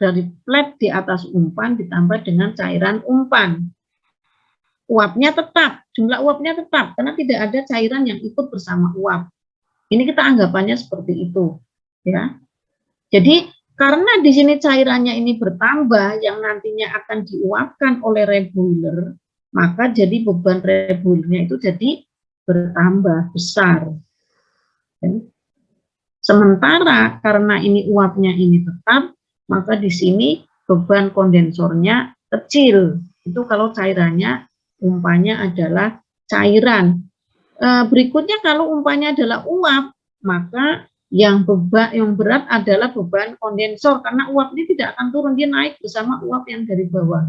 dari plat di atas umpan ditambah dengan cairan umpan. Uapnya tetap, jumlah uapnya tetap, karena tidak ada cairan yang ikut bersama uap. Ini kita anggapannya seperti itu, ya. Jadi karena di sini cairannya ini bertambah, yang nantinya akan diuapkan oleh reboiler, maka jadi beban reboilernya itu jadi bertambah besar. Sementara karena ini uapnya ini tetap, maka di sini beban kondensornya kecil. Itu kalau cairannya, umpannya adalah cairan. Berikutnya kalau umpannya adalah uap, maka yang berat adalah beban kondensor, karena uap ini tidak akan turun, dia naik bersama uap yang dari bawah.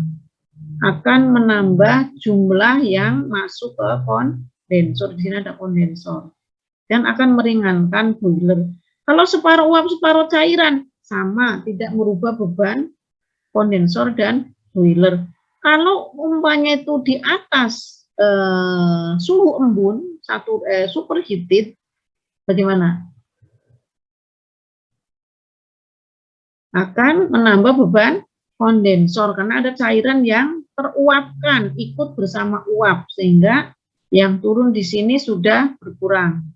Akan menambah jumlah yang masuk ke kondensor, di sini ada kondensor. Dan akan meringankan boiler. Kalau separuh uap, separuh cairan, sama, tidak merubah beban kondensor dan boiler. Kalau umpamanya itu di atas suhu embun, superheated, bagaimana? Akan menambah beban kondensor karena ada cairan yang teruapkan ikut bersama uap sehingga yang turun di sini sudah berkurang.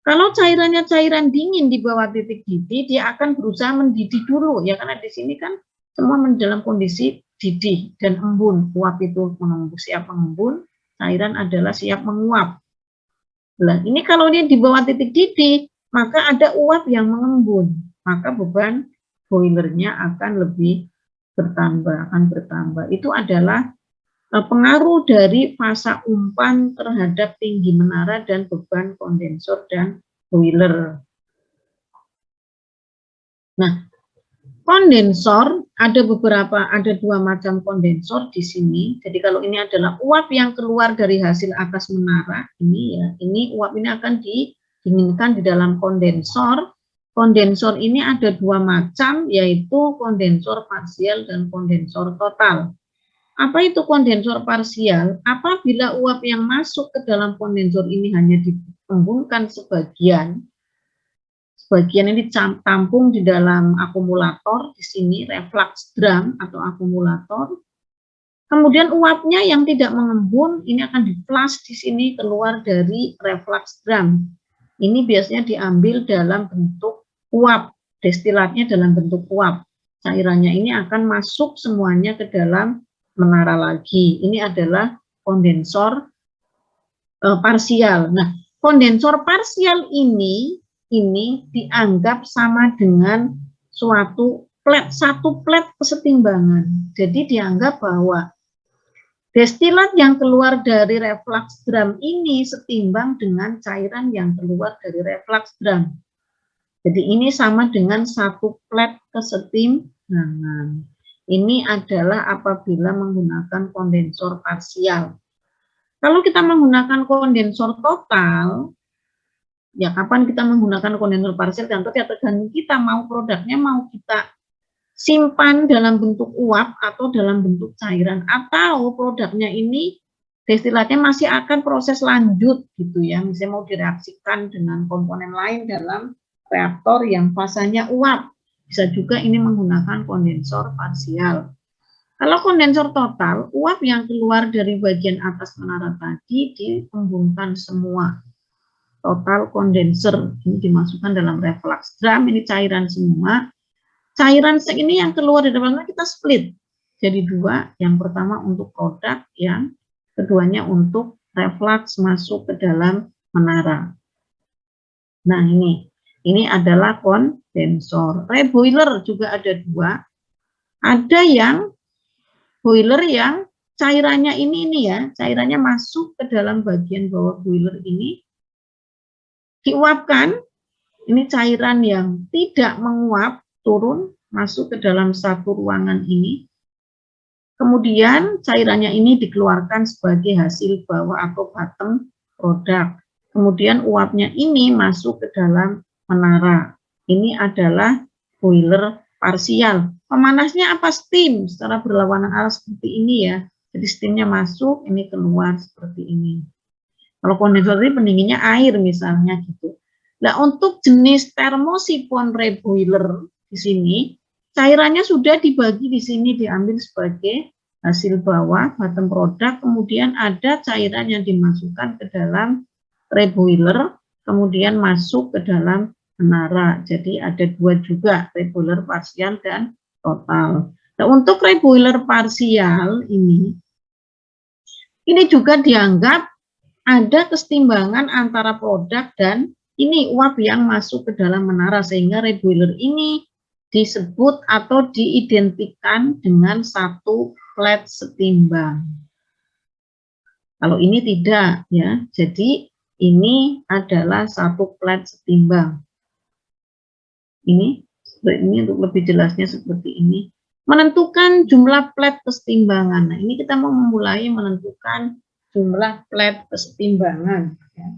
Kalau cairannya cairan dingin di bawah titik didih, dia akan berusaha mendidih dulu ya, karena di sini kan semua dalam kondisi didih dan embun. Uap itu siap mengembun, cairan adalah siap menguap. Nah, ini kalau dia di bawah titik didih, maka ada uap yang mengembun, maka beban boilernya akan lebih bertambah. Itu adalah pengaruh dari fasa umpan terhadap tinggi menara dan beban kondensor dan boiler. Nah, kondensor ada dua macam kondensor di sini. Jadi kalau ini adalah uap yang keluar dari hasil atas menara, ini uap ini akan didinginkan di dalam kondensor. Kondensor ini ada dua macam, yaitu kondensor parsial dan kondensor total. Apa itu kondensor parsial? Apabila uap yang masuk ke dalam kondensor ini hanya dihembuskan sebagian ini ditampung di dalam akumulator, di sini reflux drum atau akumulator. Kemudian uapnya yang tidak mengembun ini akan di-flush di sini keluar dari reflux drum. Ini biasanya diambil dalam bentuk uap, destilatnya dalam bentuk uap. Cairannya ini akan masuk semuanya ke dalam menara lagi. Ini adalah kondensor parsial. Nah, kondensor parsial ini dianggap sama dengan satu plat kesetimbangan. Jadi dianggap bahwa destilat yang keluar dari reflux drum ini setimbang dengan cairan yang keluar dari reflux drum. Jadi ini sama dengan satu plat kesetimbangan. Ini adalah apabila menggunakan kondensor parsial. Kalau kita menggunakan kondensor total, ya kapan kita menggunakan kondensor parsial dan total tergantung kita mau produknya mau kita simpan dalam bentuk uap atau dalam bentuk cairan, atau produknya ini destilatnya masih akan proses lanjut gitu ya, misalnya mau direaksikan dengan komponen lain dalam reaktor yang fasanya uap, bisa juga ini menggunakan kondensor parsial. Kalau kondensor total, uap yang keluar dari bagian atas menara tadi dihembuskan semua. Total kondenser ini dimasukkan dalam reflux drum, ini cairan semua. Cairan ini yang keluar dari dalamnya kita split jadi dua, yang pertama untuk produk, yang keduanya untuk reflux masuk ke dalam menara. Nah, ini adalah kondensor. Reboiler juga ada dua. Ada yang boiler yang cairannya ini ya, cairannya masuk ke dalam bagian bawah boiler ini, diuapkan. Ini cairan yang tidak menguap turun masuk ke dalam satu ruangan ini. Kemudian cairannya ini dikeluarkan sebagai hasil bawah atau bottom produk. Kemudian uapnya ini masuk ke dalam menara. Ini adalah boiler parsial. Pemanasnya apa? Steam secara berlawanan arah seperti ini ya. Jadi steamnya masuk, ini keluar seperti ini. Kalau kondensor ini pendinginnya air misalnya gitu. Nah, untuk jenis thermosifon reboiler di sini, cairannya sudah dibagi di sini, diambil sebagai hasil bawah, bottom product, kemudian ada cairan yang dimasukkan ke dalam reboiler, kemudian masuk ke dalam menara. Jadi ada dua juga, reboiler parsial dan total. Nah, untuk reboiler parsial ini juga dianggap ada kesetimbangan antara produk dan ini uap yang masuk ke dalam menara, sehingga reboiler ini disebut atau diidentikan dengan satu plat setimbang. Kalau ini tidak ya, jadi ini adalah satu plat setimbang. Ini untuk lebih jelasnya seperti ini. Menentukan jumlah plat kesetimbangan. Nah, ini kita mau memulai menentukan jumlah plat kesetimbangan. Ya.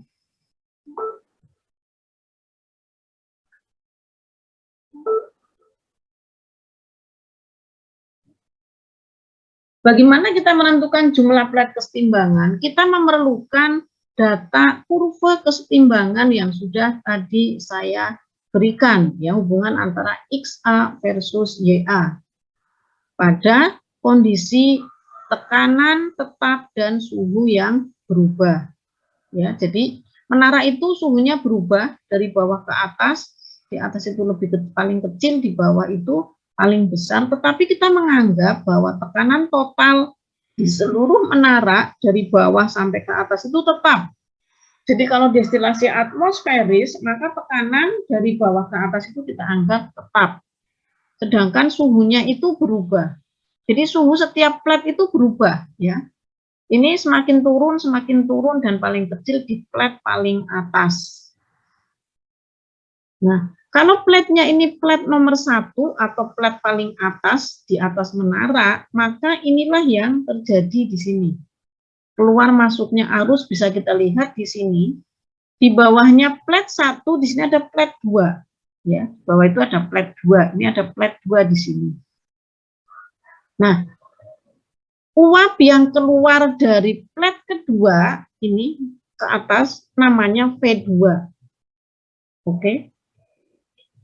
Bagaimana kita menentukan jumlah plat kesetimbangan? Kita memerlukan data kurva kesetimbangan yang sudah tadi saya berikan, ya, hubungan antara XA versus YA pada kondisi tekanan tetap dan suhu yang berubah. Ya, jadi menara itu suhunya berubah dari bawah ke atas, di atas itu paling kecil, di bawah itu paling besar, tetapi kita menganggap bahwa tekanan total di seluruh menara dari bawah sampai ke atas itu tetap. Jadi kalau destilasi atmosferis, maka tekanan dari bawah ke atas itu kita anggap tetap. sedangkan suhunya itu berubah. Jadi suhu setiap plat itu berubah, ya. Ini semakin turun, dan paling kecil di plat paling atas. Nah, kalau platnya ini plat nomor 1 atau plat paling atas, di atas menara, maka inilah yang terjadi di sini. Keluar masuknya arus bisa kita lihat di sini. Di bawahnya plat 1, di sini ada plat 2. Ya, bawah itu ada plat 2, ini ada plat 2 di sini. Nah, uap yang keluar dari plat kedua ini ke atas namanya V2. Oke.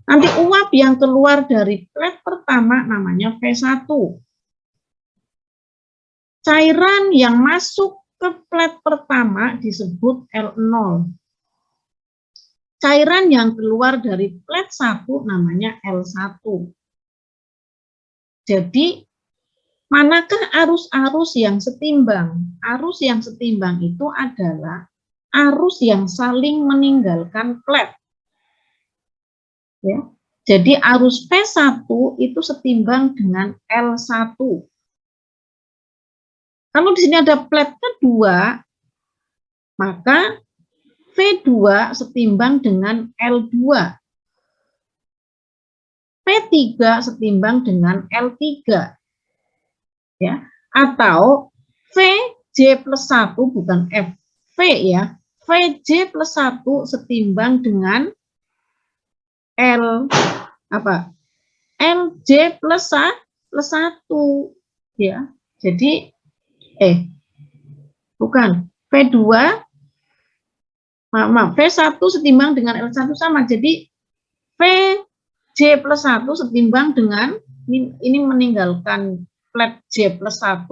Nanti uap yang keluar dari plat pertama namanya V1. Cairan yang masuk ke plat pertama disebut L0. Cairan yang keluar dari plat 1 namanya L1. Jadi, manakah arus-arus yang setimbang? Arus yang setimbang itu adalah arus yang saling meninggalkan plat. Ya. Jadi arus P1 itu setimbang dengan L1. Kalau di sini ada plat kedua, maka V2 setimbang dengan L2. P3 setimbang dengan L3. Ya. Atau VJ plus 1 bukan FV ya. VJ plus 1 setimbang dengan L apa? LJ plus 1 ya. Jadi bukan V2 maaf V1 setimbang dengan L1 sama. Jadi VJ plus 1 setimbang dengan ini meninggalkan plat J plus 1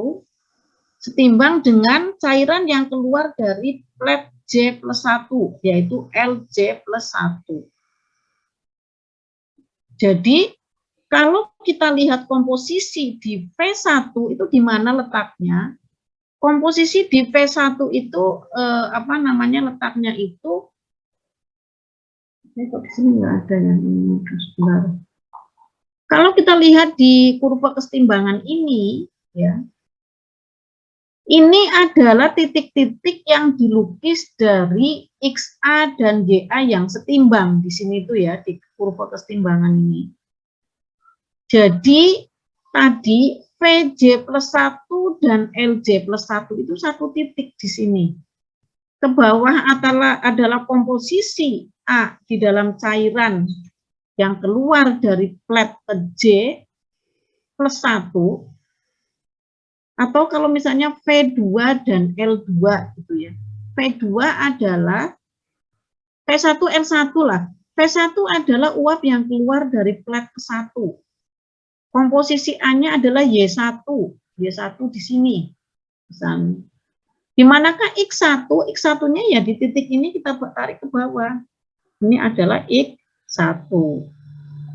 setimbang dengan cairan yang keluar dari plat J plus 1 yaitu LJ plus 1. Jadi, kalau kita lihat komposisi di V1 itu di mana letaknya? Komposisi di V1 itu letaknya itu kok di sini nggak ada yang ini sebentar. Kalau kita lihat di kurva kesetimbangan ini, ya, ini adalah titik-titik yang dilukis dari XA dan YA yang setimbang di sini itu ya, di kurva kesetimbangan ini. Jadi tadi VJ plus 1 dan LJ plus 1 itu satu titik di sini. Ke bawah adalah komposisi A di dalam cairan yang keluar dari plat J plus 1. Atau kalau misalnya V2 dan L2 gitu ya. V2 adalah V1 L1 lah. V1 adalah uap yang keluar dari plat ke-1. Komposisi A-nya adalah Y1. Y1 di sini. Misalnya. Di manakah X1? X1-nya ya di titik ini kita tarik ke bawah. Ini adalah X1.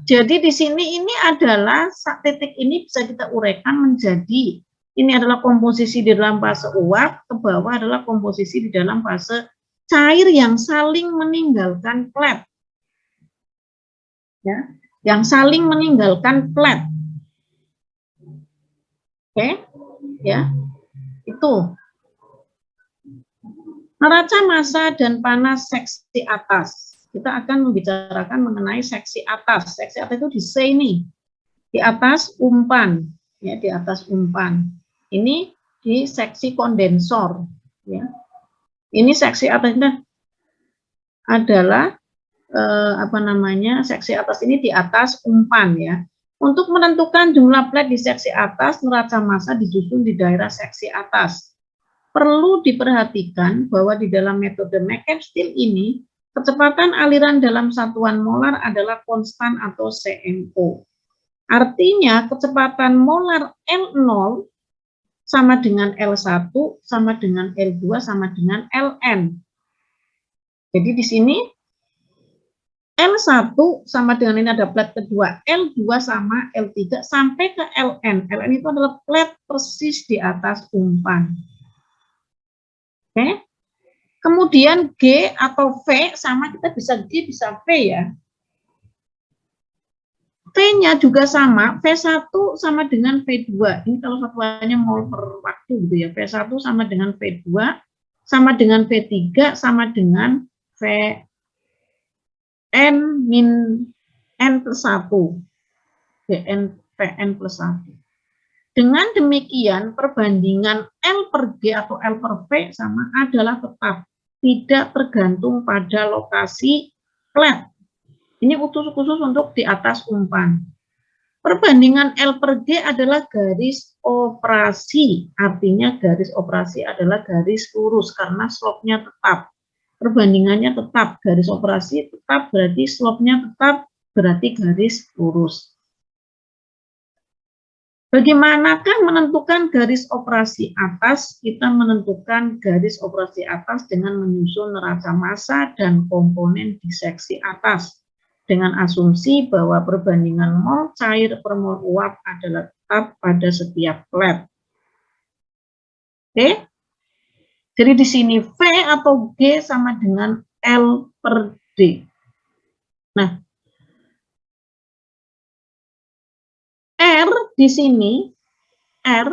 Jadi di sini ini adalah titik ini bisa kita uraikan menjadi ini adalah komposisi di dalam fase uap, ke bawah adalah komposisi di dalam fase cair yang saling meninggalkan plat. Ya, yang saling meninggalkan plat. Oke, ya, itu neraca massa dan panas seksi atas. Kita akan membicarakan mengenai seksi atas. Seksi atas itu di C ini, di atas umpan, ya, di atas umpan. Ini di seksi kondensor, ya. Ini seksi atasnya adalah seksi atas ini di atas umpan ya. Untuk menentukan jumlah plat di seksi atas, neraca massa disusun di daerah seksi atas. Perlu diperhatikan bahwa di dalam metode McCabe-Steele ini, kecepatan aliran dalam satuan molar adalah konstan atau CMO. Artinya, kecepatan molar L0 sama dengan L1, sama dengan L2, sama dengan Ln. Jadi di sini L1 sama dengan ini ada plat kedua, L2 sama L3 sampai ke Ln. Ln itu adalah plat persis di atas umpan. Oke. Kemudian G atau V sama kita bisa G bisa V ya. V-nya juga sama, V1 sama dengan V2. Ini kalau satuannya mol per waktu gitu ya. V1 sama dengan V2, sama dengan V3, sama dengan Vn min N plus 1. Vn plus 1. Dengan demikian, perbandingan L per G atau L per V sama adalah tetap. Tidak tergantung pada lokasi flat. Ini khusus untuk di atas umpan. Perbandingan L per G adalah garis operasi. Artinya garis operasi adalah garis lurus karena slope-nya tetap. Perbandingannya tetap. Garis operasi tetap berarti slope-nya tetap berarti garis lurus. Bagaimanakah menentukan garis operasi atas? Kita menentukan garis operasi atas dengan menyusun neraca massa dan komponen di seksi atas. Dengan asumsi bahwa perbandingan mol cair per mol uap adalah tetap pada setiap flat. Oke? Jadi di sini V atau G sama dengan L per D. Nah, R di sini, R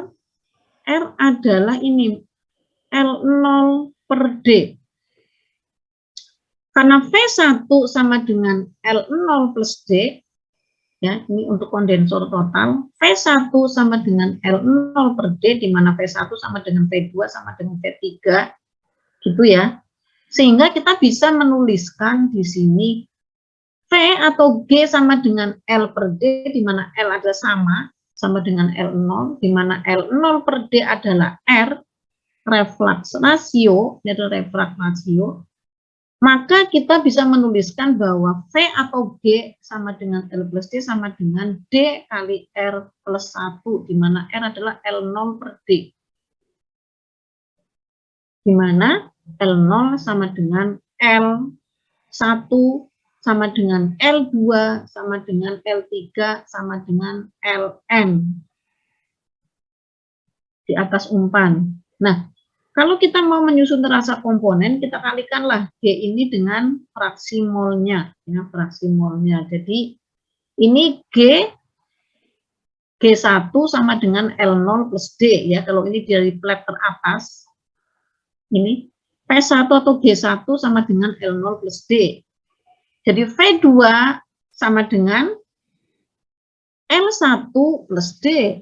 adalah ini, L0 per D. Karena V1 sama dengan L0 plus D, ya, ini untuk kondensor total, V1 sama dengan L0 per D, di mana V1 sama dengan V2 sama dengan V3, gitu ya. Sehingga kita bisa menuliskan di sini V atau G sama dengan L per D, di mana L adalah sama dengan L0, di mana L0 per D adalah R, reflux ratio, ini adalah reflux ratio, maka kita bisa menuliskan bahwa V atau G sama dengan L plus D sama dengan D kali R plus 1, di mana R adalah L0 per D. Di mana L0 sama dengan L1 sama dengan L2 sama dengan L3 sama dengan Ln di atas umpan. Nah, kalau kita mau menyusun neraca komponen, kita kalikanlah G ini dengan fraksi molnya, ya, fraksi molnya. Jadi ini G1 sama dengan L0 plus D, ya. Kalau ini dari flat teratas, ini P1 atau G1 sama dengan L0 plus D. Jadi V2 sama dengan L1 plus D.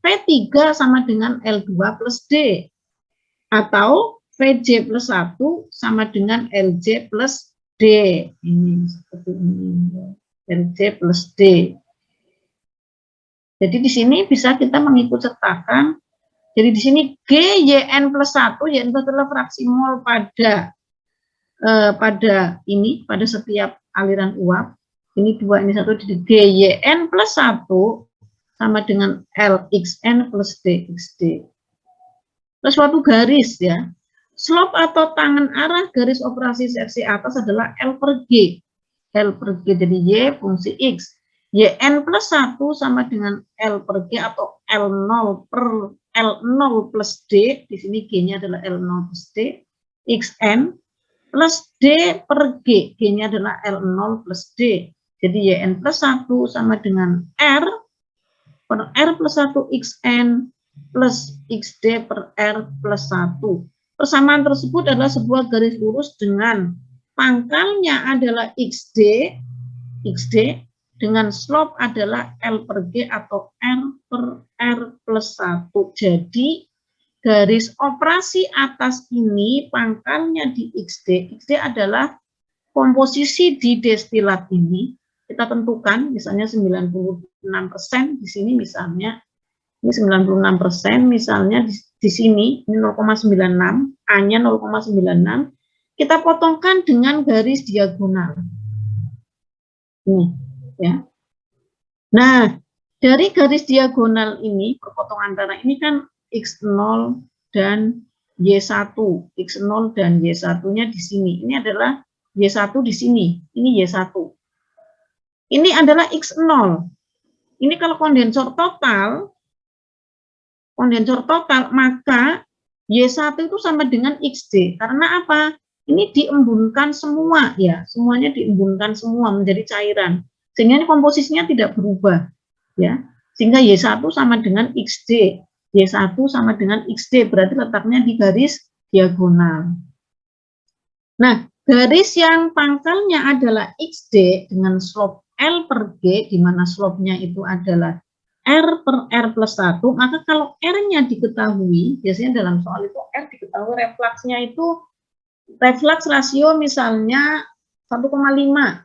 V3 sama dengan L2 plus D. Atau VJ plus 1 sama dengan LJ plus D. Ini seperti ini. LJ plus D. Jadi di sini bisa kita mengikut sertakan. Jadi di sini GYN plus 1 yaitu adalah fraksi mol pada pada setiap aliran uap. Ini 2, ini 1, jadi GYN plus 1 sama dengan LXN plus DXD. Terus suatu garis, ya. Slope atau tangan arah garis operasi seksi atas adalah L per G. L per G, jadi Y fungsi X. YN plus 1 sama dengan L per G atau L0 per L0 plus D. Di sini G-nya adalah L0 plus D. XN plus D per G. G-nya adalah L0 plus D. Jadi YN plus 1 sama dengan R per R plus 1 XN plus XD per R plus 1. Persamaan tersebut adalah sebuah garis lurus dengan pangkalnya adalah XD dengan slope adalah L per G atau R per R plus 1. Jadi garis operasi atas ini pangkalnya di XD. XD adalah komposisi di destilat ini. Kita tentukan misalnya 96% di sini misalnya. Ini 96%, misalnya di sini ini 0,96, A-nya 0,96. Kita potongkan dengan garis diagonal. Ini, ya. Nah, dari garis diagonal ini, perpotongan antara ini kan X0 dan Y1. X0 dan Y1-nya di sini. Ini adalah Y1 di sini. Ini Y1. Ini adalah X0. Ini kalau kondensor total, maka Y1 itu sama dengan XD. Karena apa? Ini diembunkan semua, ya. Semuanya diembunkan semua menjadi cairan. Sehingga ini komposisinya tidak berubah, ya. Sehingga Y1 sama dengan XD, Y1 sama dengan XD, berarti letaknya di garis diagonal. Nah, garis yang pangkalnya adalah XD dengan slope L per G, di mana slope-nya itu adalah R per R plus 1, maka kalau R-nya diketahui, biasanya dalam soal itu R diketahui refleksnya itu, refleks rasio misalnya 1,5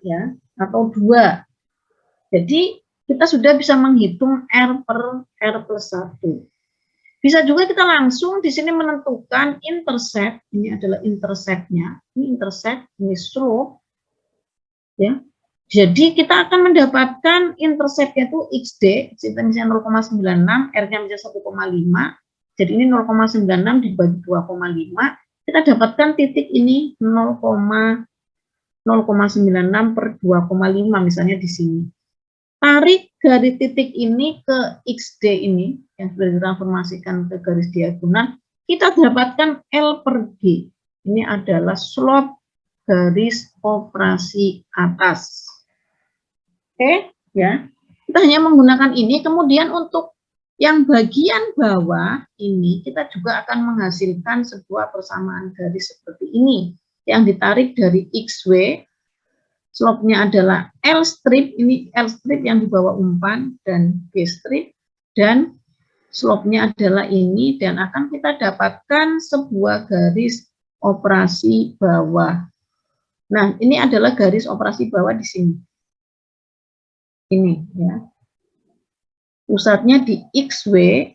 ya, atau 2. Jadi kita sudah bisa menghitung R per R plus 1. Bisa juga kita langsung di sini menentukan intercept, ini adalah interceptnya, ini intercept, ini slope, ya. Jadi kita akan mendapatkan interceptnya itu XD, misalnya 0,96, R-nya bisa 1,5, jadi ini 0,96 dibagi 2,5, kita dapatkan titik ini 0,96 per 2,5 misalnya di sini. Tarik garis titik ini ke XD ini, yang sudah ditransformasikan ke garis diagonal, kita dapatkan L per G. Ini adalah slope garis operasi atas. Oke, ya. Kita hanya menggunakan ini, kemudian untuk yang bagian bawah ini, kita juga akan menghasilkan sebuah persamaan garis seperti ini, yang ditarik dari XW, slope-nya adalah L strip, ini L strip yang di bawah umpan, dan G strip, dan slope-nya adalah ini, dan akan kita dapatkan sebuah garis operasi bawah. Nah, ini adalah garis operasi bawah di sini. Ini, ya. Pusatnya di XW,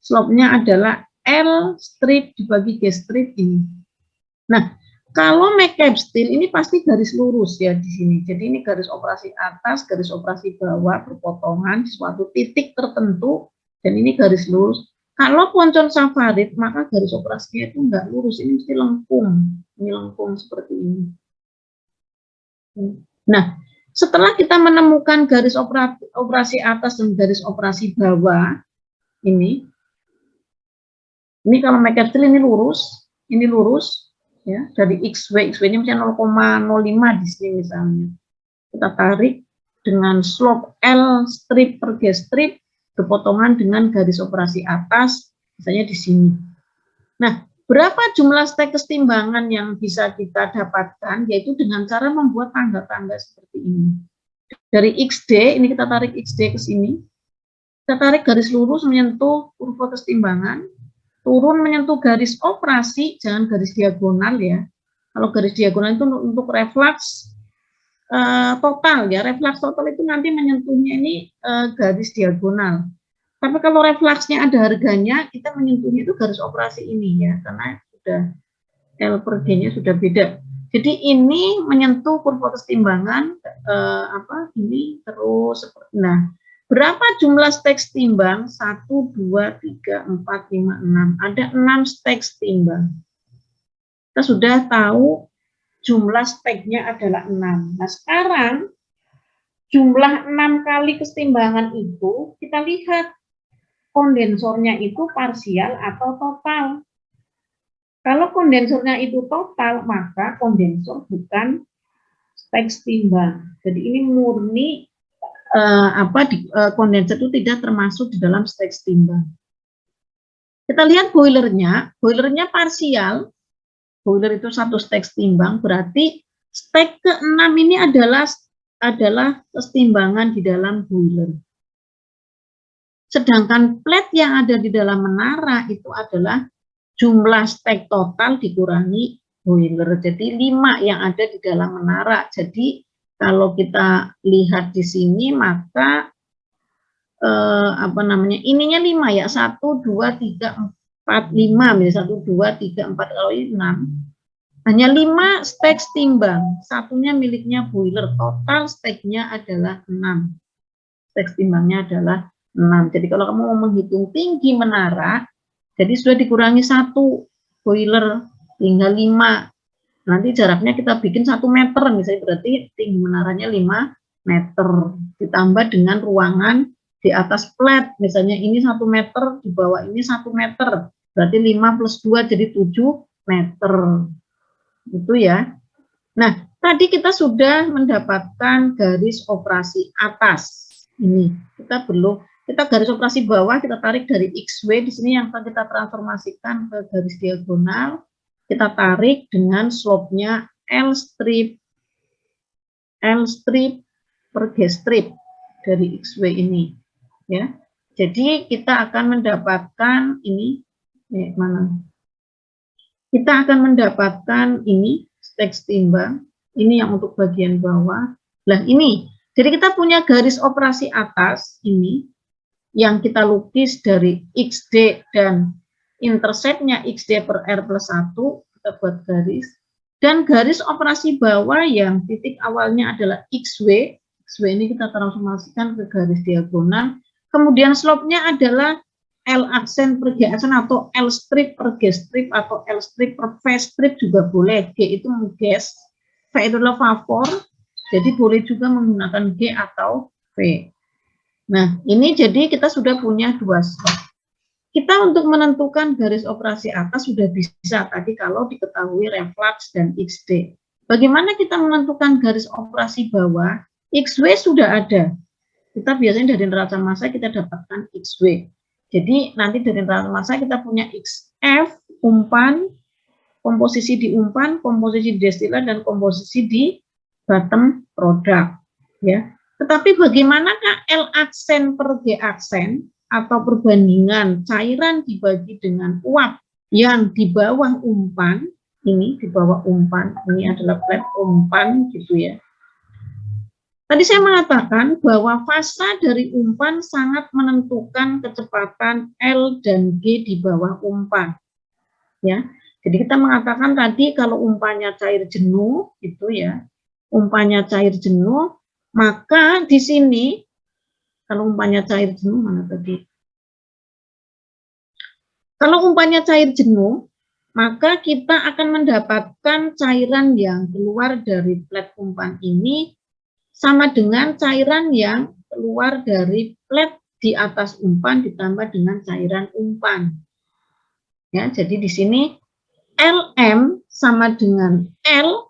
slope-nya adalah L strip dibagi G strip ini. Nah, kalau McCabe steel ini pasti garis lurus ya di sini. Jadi ini garis operasi atas, garis operasi bawah berpotongan di suatu titik tertentu, dan ini garis lurus. Kalau poncon safarit, maka garis operasinya itu enggak lurus, ini mesti lengkung. Ini lengkung seperti ini. Nah, setelah kita menemukan garis operasi atas dan garis operasi bawah, ini kalau McCabe steel ini lurus, ya, dari XW ini misalnya 0,05 di sini misalnya. Kita tarik dengan slope L strip per G strip berpotongan dengan garis operasi atas, misalnya di sini. Nah, berapa jumlah stek kesetimbangan yang bisa kita dapatkan, yaitu dengan cara membuat tangga-tangga seperti ini. Dari XD, ini kita tarik XD ke sini, kita tarik garis lurus menyentuh kurva kesetimbangan, turun menyentuh garis operasi, jangan garis diagonal ya. Kalau garis diagonal itu untuk refleks total ya, refleks total itu nanti menyentuhnya ini garis diagonal. Tapi kalau refleksnya ada harganya, kita menyentuhnya itu garis operasi ini ya, karena sudah L per G-nya sudah beda. Jadi ini menyentuh kurva kesetimbangan ini terus seperti. Nah, berapa jumlah stek setimbang? 1, 2, 3, 4, 5, 6. Ada 6 stek setimbang. Kita sudah tahu jumlah steknya adalah 6. Nah, sekarang jumlah 6 kali kesetimbangan itu kita lihat kondensornya itu parsial atau total. Kalau kondensornya itu total, maka kondensor bukan stek setimbang. Jadi ini murni kondensor itu tidak termasuk di dalam stek setimbang. Kita lihat boilernya parsial, boiler itu satu stek setimbang, berarti stek ke-6 ini adalah kesetimbangan di dalam boiler. Sedangkan plate yang ada di dalam menara itu adalah jumlah stek total dikurangi boiler. Jadi 5 yang ada di dalam menara. Jadi kalau kita lihat di sini maka ininya 5 ya, 1, 2, 3, 4, 5, misalnya 1, 2, 3, 4, kalau ini 6. Hanya 5 stek setimbang, satunya miliknya boiler, total steknya adalah 6. Stek setimbangnya adalah 6. Jadi kalau kamu mau menghitung tinggi menara, jadi sudah dikurangi 1 boiler, tinggal 5. Nanti jaraknya kita bikin 1 meter, misalnya berarti tinggi menaranya 5 meter. Ditambah dengan ruangan di atas plat, misalnya ini 1 meter, di bawah ini 1 meter. Berarti 5 plus 2 jadi 7 meter. Itu ya. Nah, Tadi kita sudah mendapatkan garis operasi atas. Ini kita garis operasi bawah kita tarik dari XY, di sini yang akan kita transformasikan ke garis diagonal. Kita tarik dengan slope-nya L strip per G strip dari XY ini, ya. Jadi kita akan mendapatkan ini Kita akan mendapatkan ini teks timbang. Ini yang untuk bagian bawah. Nah ini, jadi kita punya garis operasi atas ini yang kita lukis dari XD dan interceptnya XD per R plus 1, kita buat garis. Dan garis operasi bawah yang titik awalnya adalah XW, XW ini kita transformasikan ke garis diagonal. Kemudian slope-nya adalah L aksen per G aksen atau L strip per G strip atau L strip per V strip juga boleh. G itu menggas, V itu adalah favor, jadi boleh juga menggunakan G atau V. Nah, ini jadi kita sudah punya dua slot. Kita untuk menentukan garis operasi atas sudah bisa tadi kalau diketahui reflux dan XD. Bagaimana kita menentukan garis operasi bawah? XW sudah ada. Kita biasanya dari neraca massa kita dapatkan XW. Jadi nanti dari neraca massa kita punya XF, umpan, komposisi di umpan, komposisi di destilat, dan komposisi di bottom product, ya. Tetapi bagaimanakah L aksen per G aksen atau perbandingan cairan dibagi dengan uap yang di bawah umpan, ini di bawah umpan, ini adalah flat umpan gitu ya. Tadi saya mengatakan bahwa fasa dari umpan sangat menentukan kecepatan L dan G di bawah umpan, ya. Jadi kita mengatakan tadi kalau umpannya cair jenuh, itu ya, umpannya cair jenuh, maka di sini kalau umpannya cair jenuh mana tadi? Kalau umpannya cair jenuh, maka kita akan mendapatkan cairan yang keluar dari plat umpan ini sama dengan cairan yang keluar dari plat di atas umpan ditambah dengan cairan umpan. Ya, jadi di sini LM sama dengan L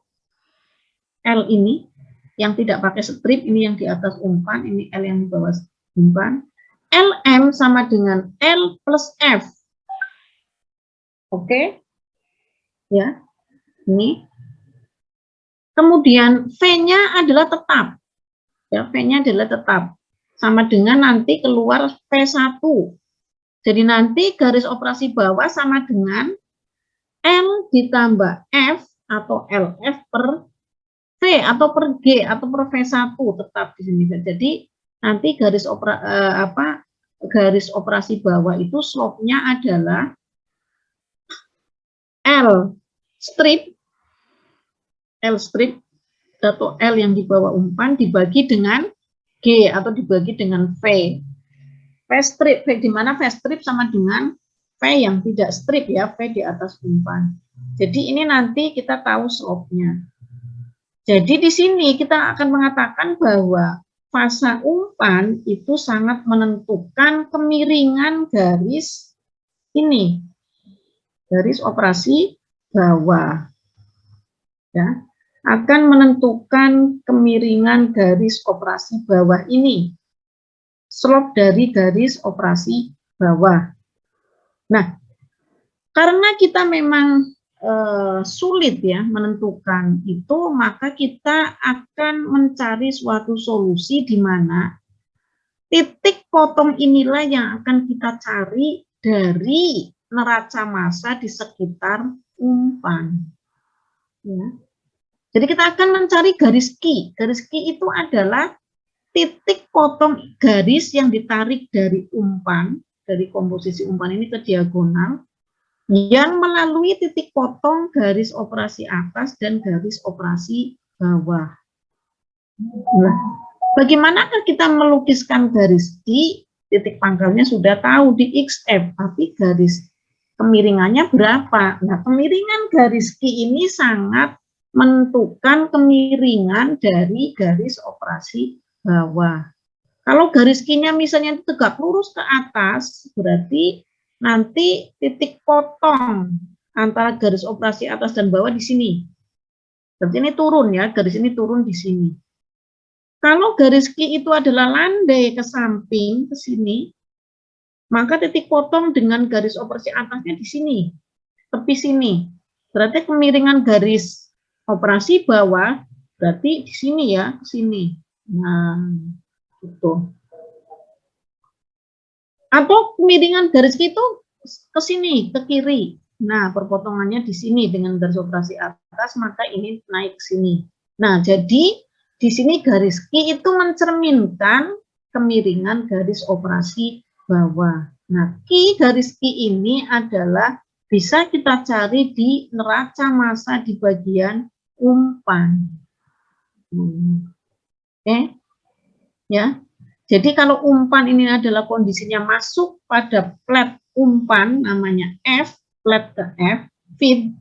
ini yang tidak pakai strip, ini yang di atas umpan, ini L yang di bawah umpan. LM sama dengan L plus F. Oke. Ya. Ini. Kemudian V-nya adalah tetap. Ya, V-nya adalah tetap. Sama dengan nanti keluar V1. Jadi nanti garis operasi bawah sama dengan L ditambah F atau LF per V atau per G atau per V1 tetap di sini. Jadi nanti garis operasi bawah itu slope-nya adalah L strip atau L yang di bawah umpan dibagi dengan G atau dibagi dengan V. V strip, V di mana V strip sama dengan V yang tidak strip ya, V di atas umpan. Jadi ini nanti kita tahu slope-nya. Jadi di sini kita akan mengatakan bahwa fasa umpan itu sangat menentukan kemiringan garis ini, garis operasi bawah. Ya, akan menentukan kemiringan garis operasi bawah ini. Slope dari garis operasi bawah. Nah, karena kita memang sulit ya menentukan itu, maka kita akan mencari suatu solusi di mana titik potong inilah yang akan kita cari dari neraca massa di sekitar umpan. Ya. Jadi kita akan mencari garis Q. Garis Q itu adalah titik potong garis yang ditarik dari umpan, dari komposisi umpan ini ke diagonal, yang melalui titik potong garis operasi atas dan garis operasi bawah. Nah, bagaimanakah kita melukiskan garis Q? Titik pangkalnya sudah tahu di XF, tapi garis kemiringannya berapa? Nah, kemiringan garis Q ini sangat menentukan kemiringan dari garis operasi bawah. Kalau garis Q-nya misalnya tegak lurus ke atas, berarti nanti titik potong antara garis operasi atas dan bawah di sini. Berarti ini turun ya, garis ini turun di sini. Kalau garis Q itu adalah landai ke samping, ke sini, maka titik potong dengan garis operasi atasnya di sini, tepi sini. Berarti kemiringan garis operasi bawah, berarti di sini ya, ke sini. Nah, gitu. Atau kemiringan garis itu ke sini, ke kiri. Nah, perpotongannya di sini dengan garis operasi atas, maka ini naik ke sini. Nah, jadi di sini garis Q itu mencerminkan kemiringan garis operasi bawah. Nah, garis Q ini adalah bisa kita cari di neraca massa di bagian umpan. Oke, ya. Jadi kalau umpan ini adalah kondisinya masuk pada plat umpan namanya F, plat ke F, feed.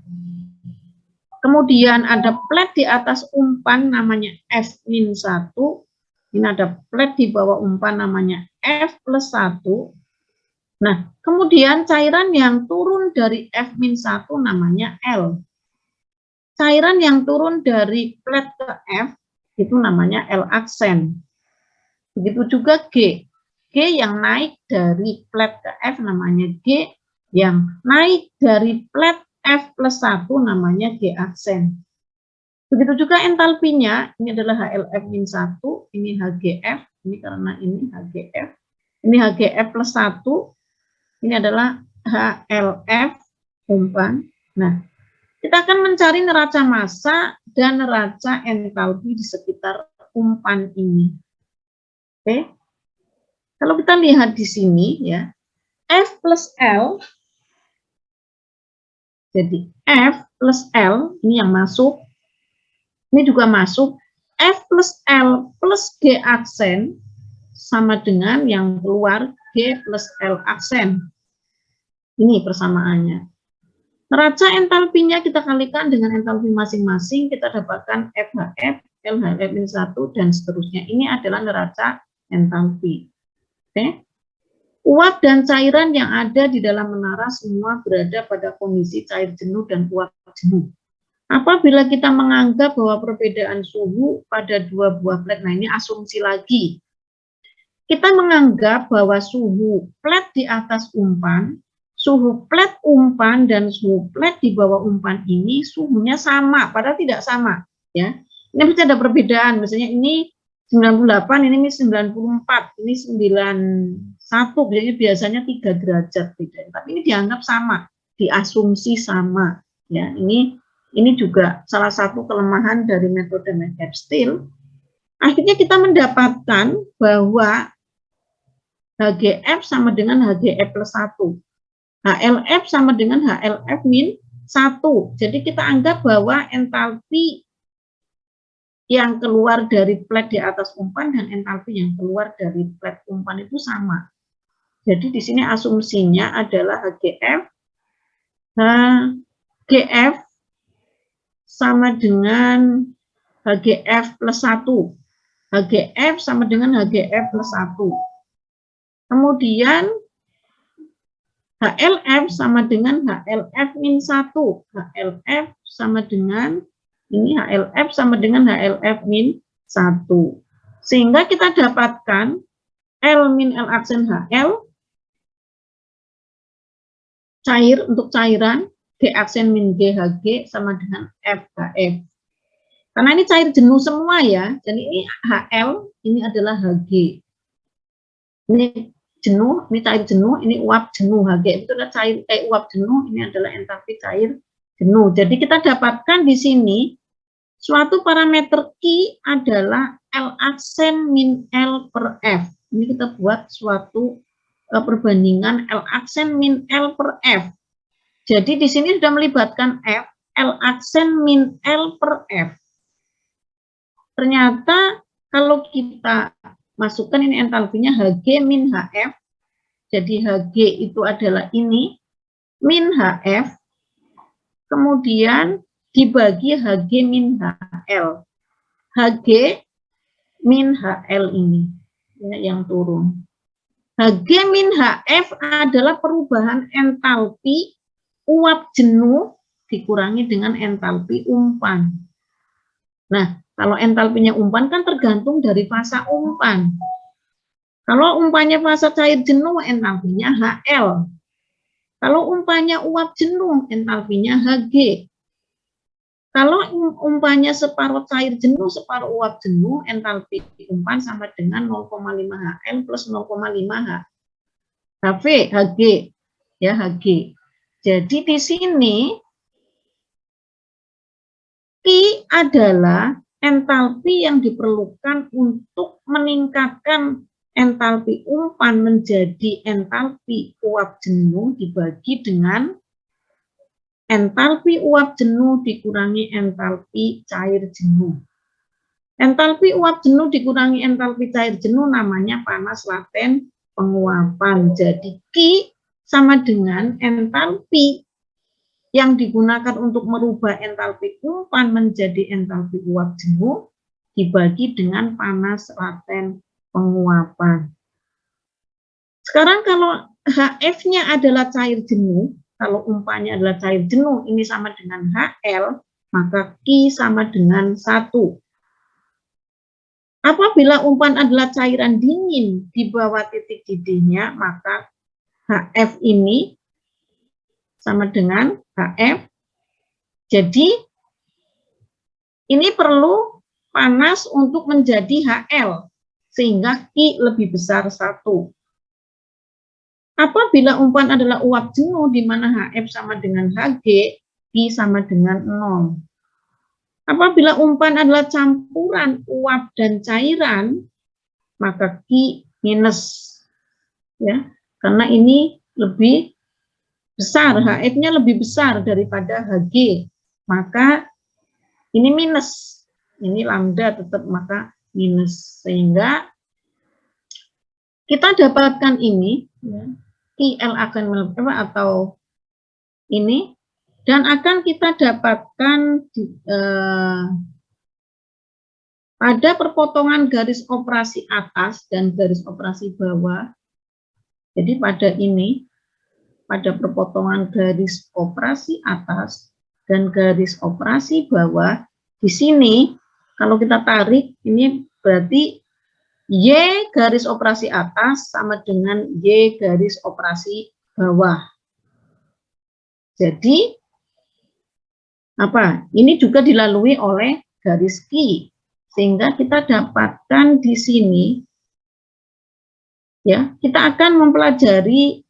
Kemudian ada plat di atas umpan namanya F-1. Ini ada plat di bawah umpan namanya F+1. Nah, kemudian cairan yang turun dari F-1 namanya L. Cairan yang turun dari plat ke F itu namanya L aksen. Begitu juga G. G yang naik dari plat ke F namanya G. Yang naik dari plat F+1 namanya G aksen. Begitu juga entalpinya, ini adalah HLF-1, ini HGF, ini karena ini HGF, ini HGF+1, ini adalah HLF umpan. Nah, kita akan mencari neraca massa dan neraca entalpi di sekitar umpan ini. Oke. Kalau kita lihat di sini ya, F plus L, jadi F plus L, ini yang masuk, ini juga masuk, F plus L plus G aksen, sama dengan yang keluar G plus L aksen. Ini persamaannya. Neraca entalpinya kita kalikan dengan entalpi masing-masing, kita dapatkan FHF, LHF-1, dan seterusnya. Ini adalah neraca entalpi. Oke. Uap dan cairan yang ada di dalam menara semua berada pada kondisi cair jenuh dan uap jenuh. Apabila kita menganggap bahwa perbedaan suhu pada dua buah plat, nah ini asumsi lagi. Kita menganggap bahwa suhu plat di atas umpan, suhu plat umpan dan suhu plat di bawah umpan ini suhunya sama, padahal tidak sama. Ya, ini bisa ada perbedaan. Misalnya ini 98, ini 94, ini 91. Jadi biasanya 3 derajat beda. Tapi ini dianggap sama, diasumsi sama. Ya, ini juga salah satu kelemahan dari metode McCabe-Steele. Akhirnya kita mendapatkan bahwa HGF sama dengan HGF+1. HLF sama dengan HLF-1. Jadi kita anggap bahwa entalpi yang keluar dari plat di atas umpan dan entalpi yang keluar dari plat umpan itu sama. Jadi di sini asumsinya adalah HGF sama dengan HGF+1. HGF sama dengan HGF+1. Kemudian HLF sama dengan HLF-1. HLF sama dengan ini HLF sama dengan HLF-1. Sehingga kita dapatkan L-L aksen HL cair untuk cairan, G aksen min GHG sama dengan FHF. Karena ini cair jenuh semua ya. Jadi ini HL, ini adalah HG. Ini jenuh, ini cair jenuh, ini uap jenuh. HG itu adalah cair uap jenuh, ini adalah entalpi cair jenuh. Jadi kita dapatkan di sini suatu parameter Q adalah L aksen min L per F. Ini kita buat suatu perbandingan L aksen min L per F. Jadi di sini sudah melibatkan F, L aksen min L per F. Ternyata kalau kita masukkan ini entalpinya Hg min Hf, jadi Hg itu adalah ini, min Hf, kemudian dibagi Hg min Hl. Hg min Hl ini, ya, yang turun. Hg min Hf adalah perubahan entalpi uap jenuh dikurangi dengan entalpi umpan. Nah, kalau entalpinya umpan kan tergantung dari fasa umpan. Kalau umpannya fasa cair jenuh, entalpinya HL. Kalau umpannya uap jenuh, entalpinya Hg. Kalau umpannya separuh cair jenuh, separuh uap jenuh, entalpi umpan sama dengan 0,5 HL plus 0,5 Hv, Hg, ya Hg. Jadi di sini Q adalah entalpi yang diperlukan untuk meningkatkan entalpi umpan menjadi entalpi uap jenuh dibagi dengan entalpi uap jenuh dikurangi entalpi cair jenuh. Entalpi uap jenuh dikurangi entalpi cair jenuh namanya panas laten penguapan. Jadi Q sama dengan entalpi yang digunakan untuk merubah entalpi umpan menjadi entalpi uap jenuh dibagi dengan panas laten penguapan. Sekarang kalau HF-nya adalah cair jenuh, kalau umpannya adalah cair jenuh, ini sama dengan HL, maka Q sama dengan 1. Apabila umpan adalah cairan dingin di bawah titik didihnya, maka HF ini sama dengan HF. Jadi, ini perlu panas untuk menjadi HL, sehingga Q lebih besar 1. Apabila umpan adalah uap jenuh, di mana HF sama dengan Hg, Q sama dengan 0. Apabila umpan adalah campuran uap dan cairan, maka Q minus. Ya, karena ini lebih besar, HF-nya lebih besar daripada Hg, maka ini minus. Ini lambda tetap maka minus, sehingga kita dapatkan ini ya, IL akan atau ini, dan akan kita dapatkan pada perpotongan garis operasi atas dan garis operasi bawah. Jadi pada ini, pada perpotongan garis operasi atas dan garis operasi bawah, di sini kalau kita tarik, ini berarti Y garis operasi atas sama dengan Y garis operasi bawah. Jadi, apa? Ini juga dilalui oleh garis Q. Sehingga kita dapatkan di sini, ya, kita akan mempelajari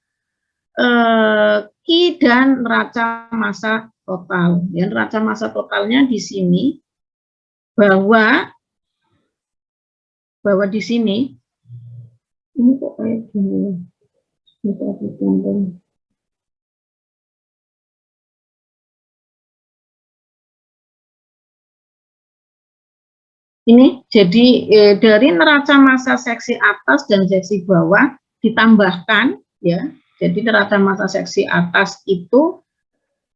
Q dan neraca massa total. Ya, neraca massa totalnya di sini, bahwa di sini ini kok kayak gini. Ini jadi dari neraca massa seksi atas dan seksi bawah ditambahkan ya. Jadi neraca massa seksi atas itu,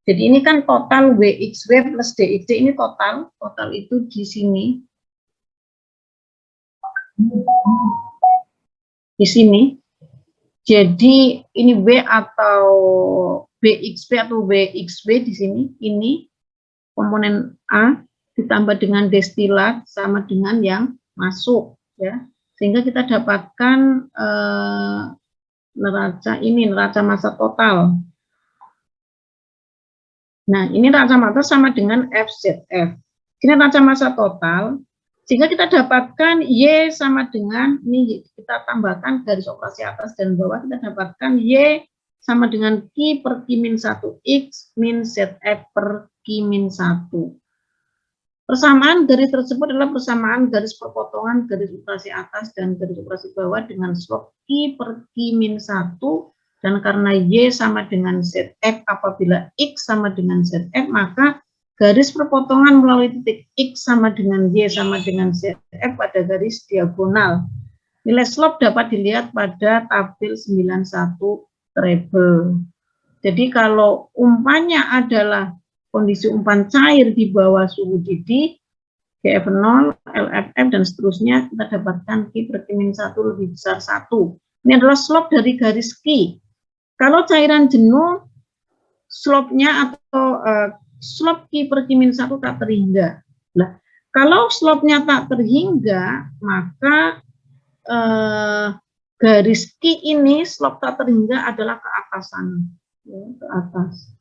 jadi ini kan total WXW plus DXD, ini total itu di sini. Di sini. Jadi ini W atau BXP atau WXW di sini, ini komponen A ditambah dengan destilat sama dengan yang masuk ya. Sehingga kita dapatkan neraca massa total. Nah, ini neraca massa sama dengan FZF. Ini neraca massa total. Sehingga kita dapatkan Y sama dengan, ini kita tambahkan garis operasi atas dan bawah, kita dapatkan Y sama dengan Q per Q min 1X min ZF per Q min 1. Persamaan garis tersebut adalah persamaan garis perpotongan garis operasi atas dan garis operasi bawah dengan slope Q per Q min 1, dan karena Y sama dengan ZF, apabila X sama dengan ZF, maka garis perpotongan melalui titik X sama dengan Y sama dengan ZF pada garis diagonal. Nilai slope dapat dilihat pada tabel 91 treble. Jadi kalau umpannya adalah kondisi umpan cair di bawah suhu didih, GF0, LFF, dan seterusnya, kita dapatkan Q per Q min 1 lebih besar 1. Ini adalah slope dari garis Q. Kalau cairan jenuh, slope-nya atau slope Q per Q min 1 tak terhingga. Nah, Kalau slope-nya tak terhingga, maka garis Q ini slope tak terhingga adalah ke atasan, ya, ke atas.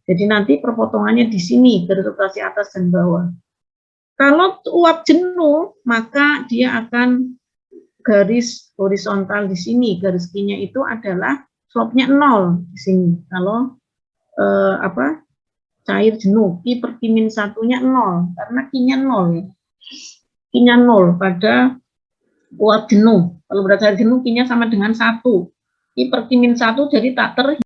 Jadi nanti perpotongannya di sini, garis rotasi atas dan bawah. Kalau uap jenuh, maka dia akan garis horizontal di sini, garis Q-nya itu adalah slope-nya 0 di sini. Kalau cair jenuh, Q per Q min 1-nya 0, karena Q-nya 0 ya. Q-nya 0 pada uap jenuh. Kalau berat air jenuh Q-nya sama dengan 1. Q per Q min 1 jadi tak terhingga.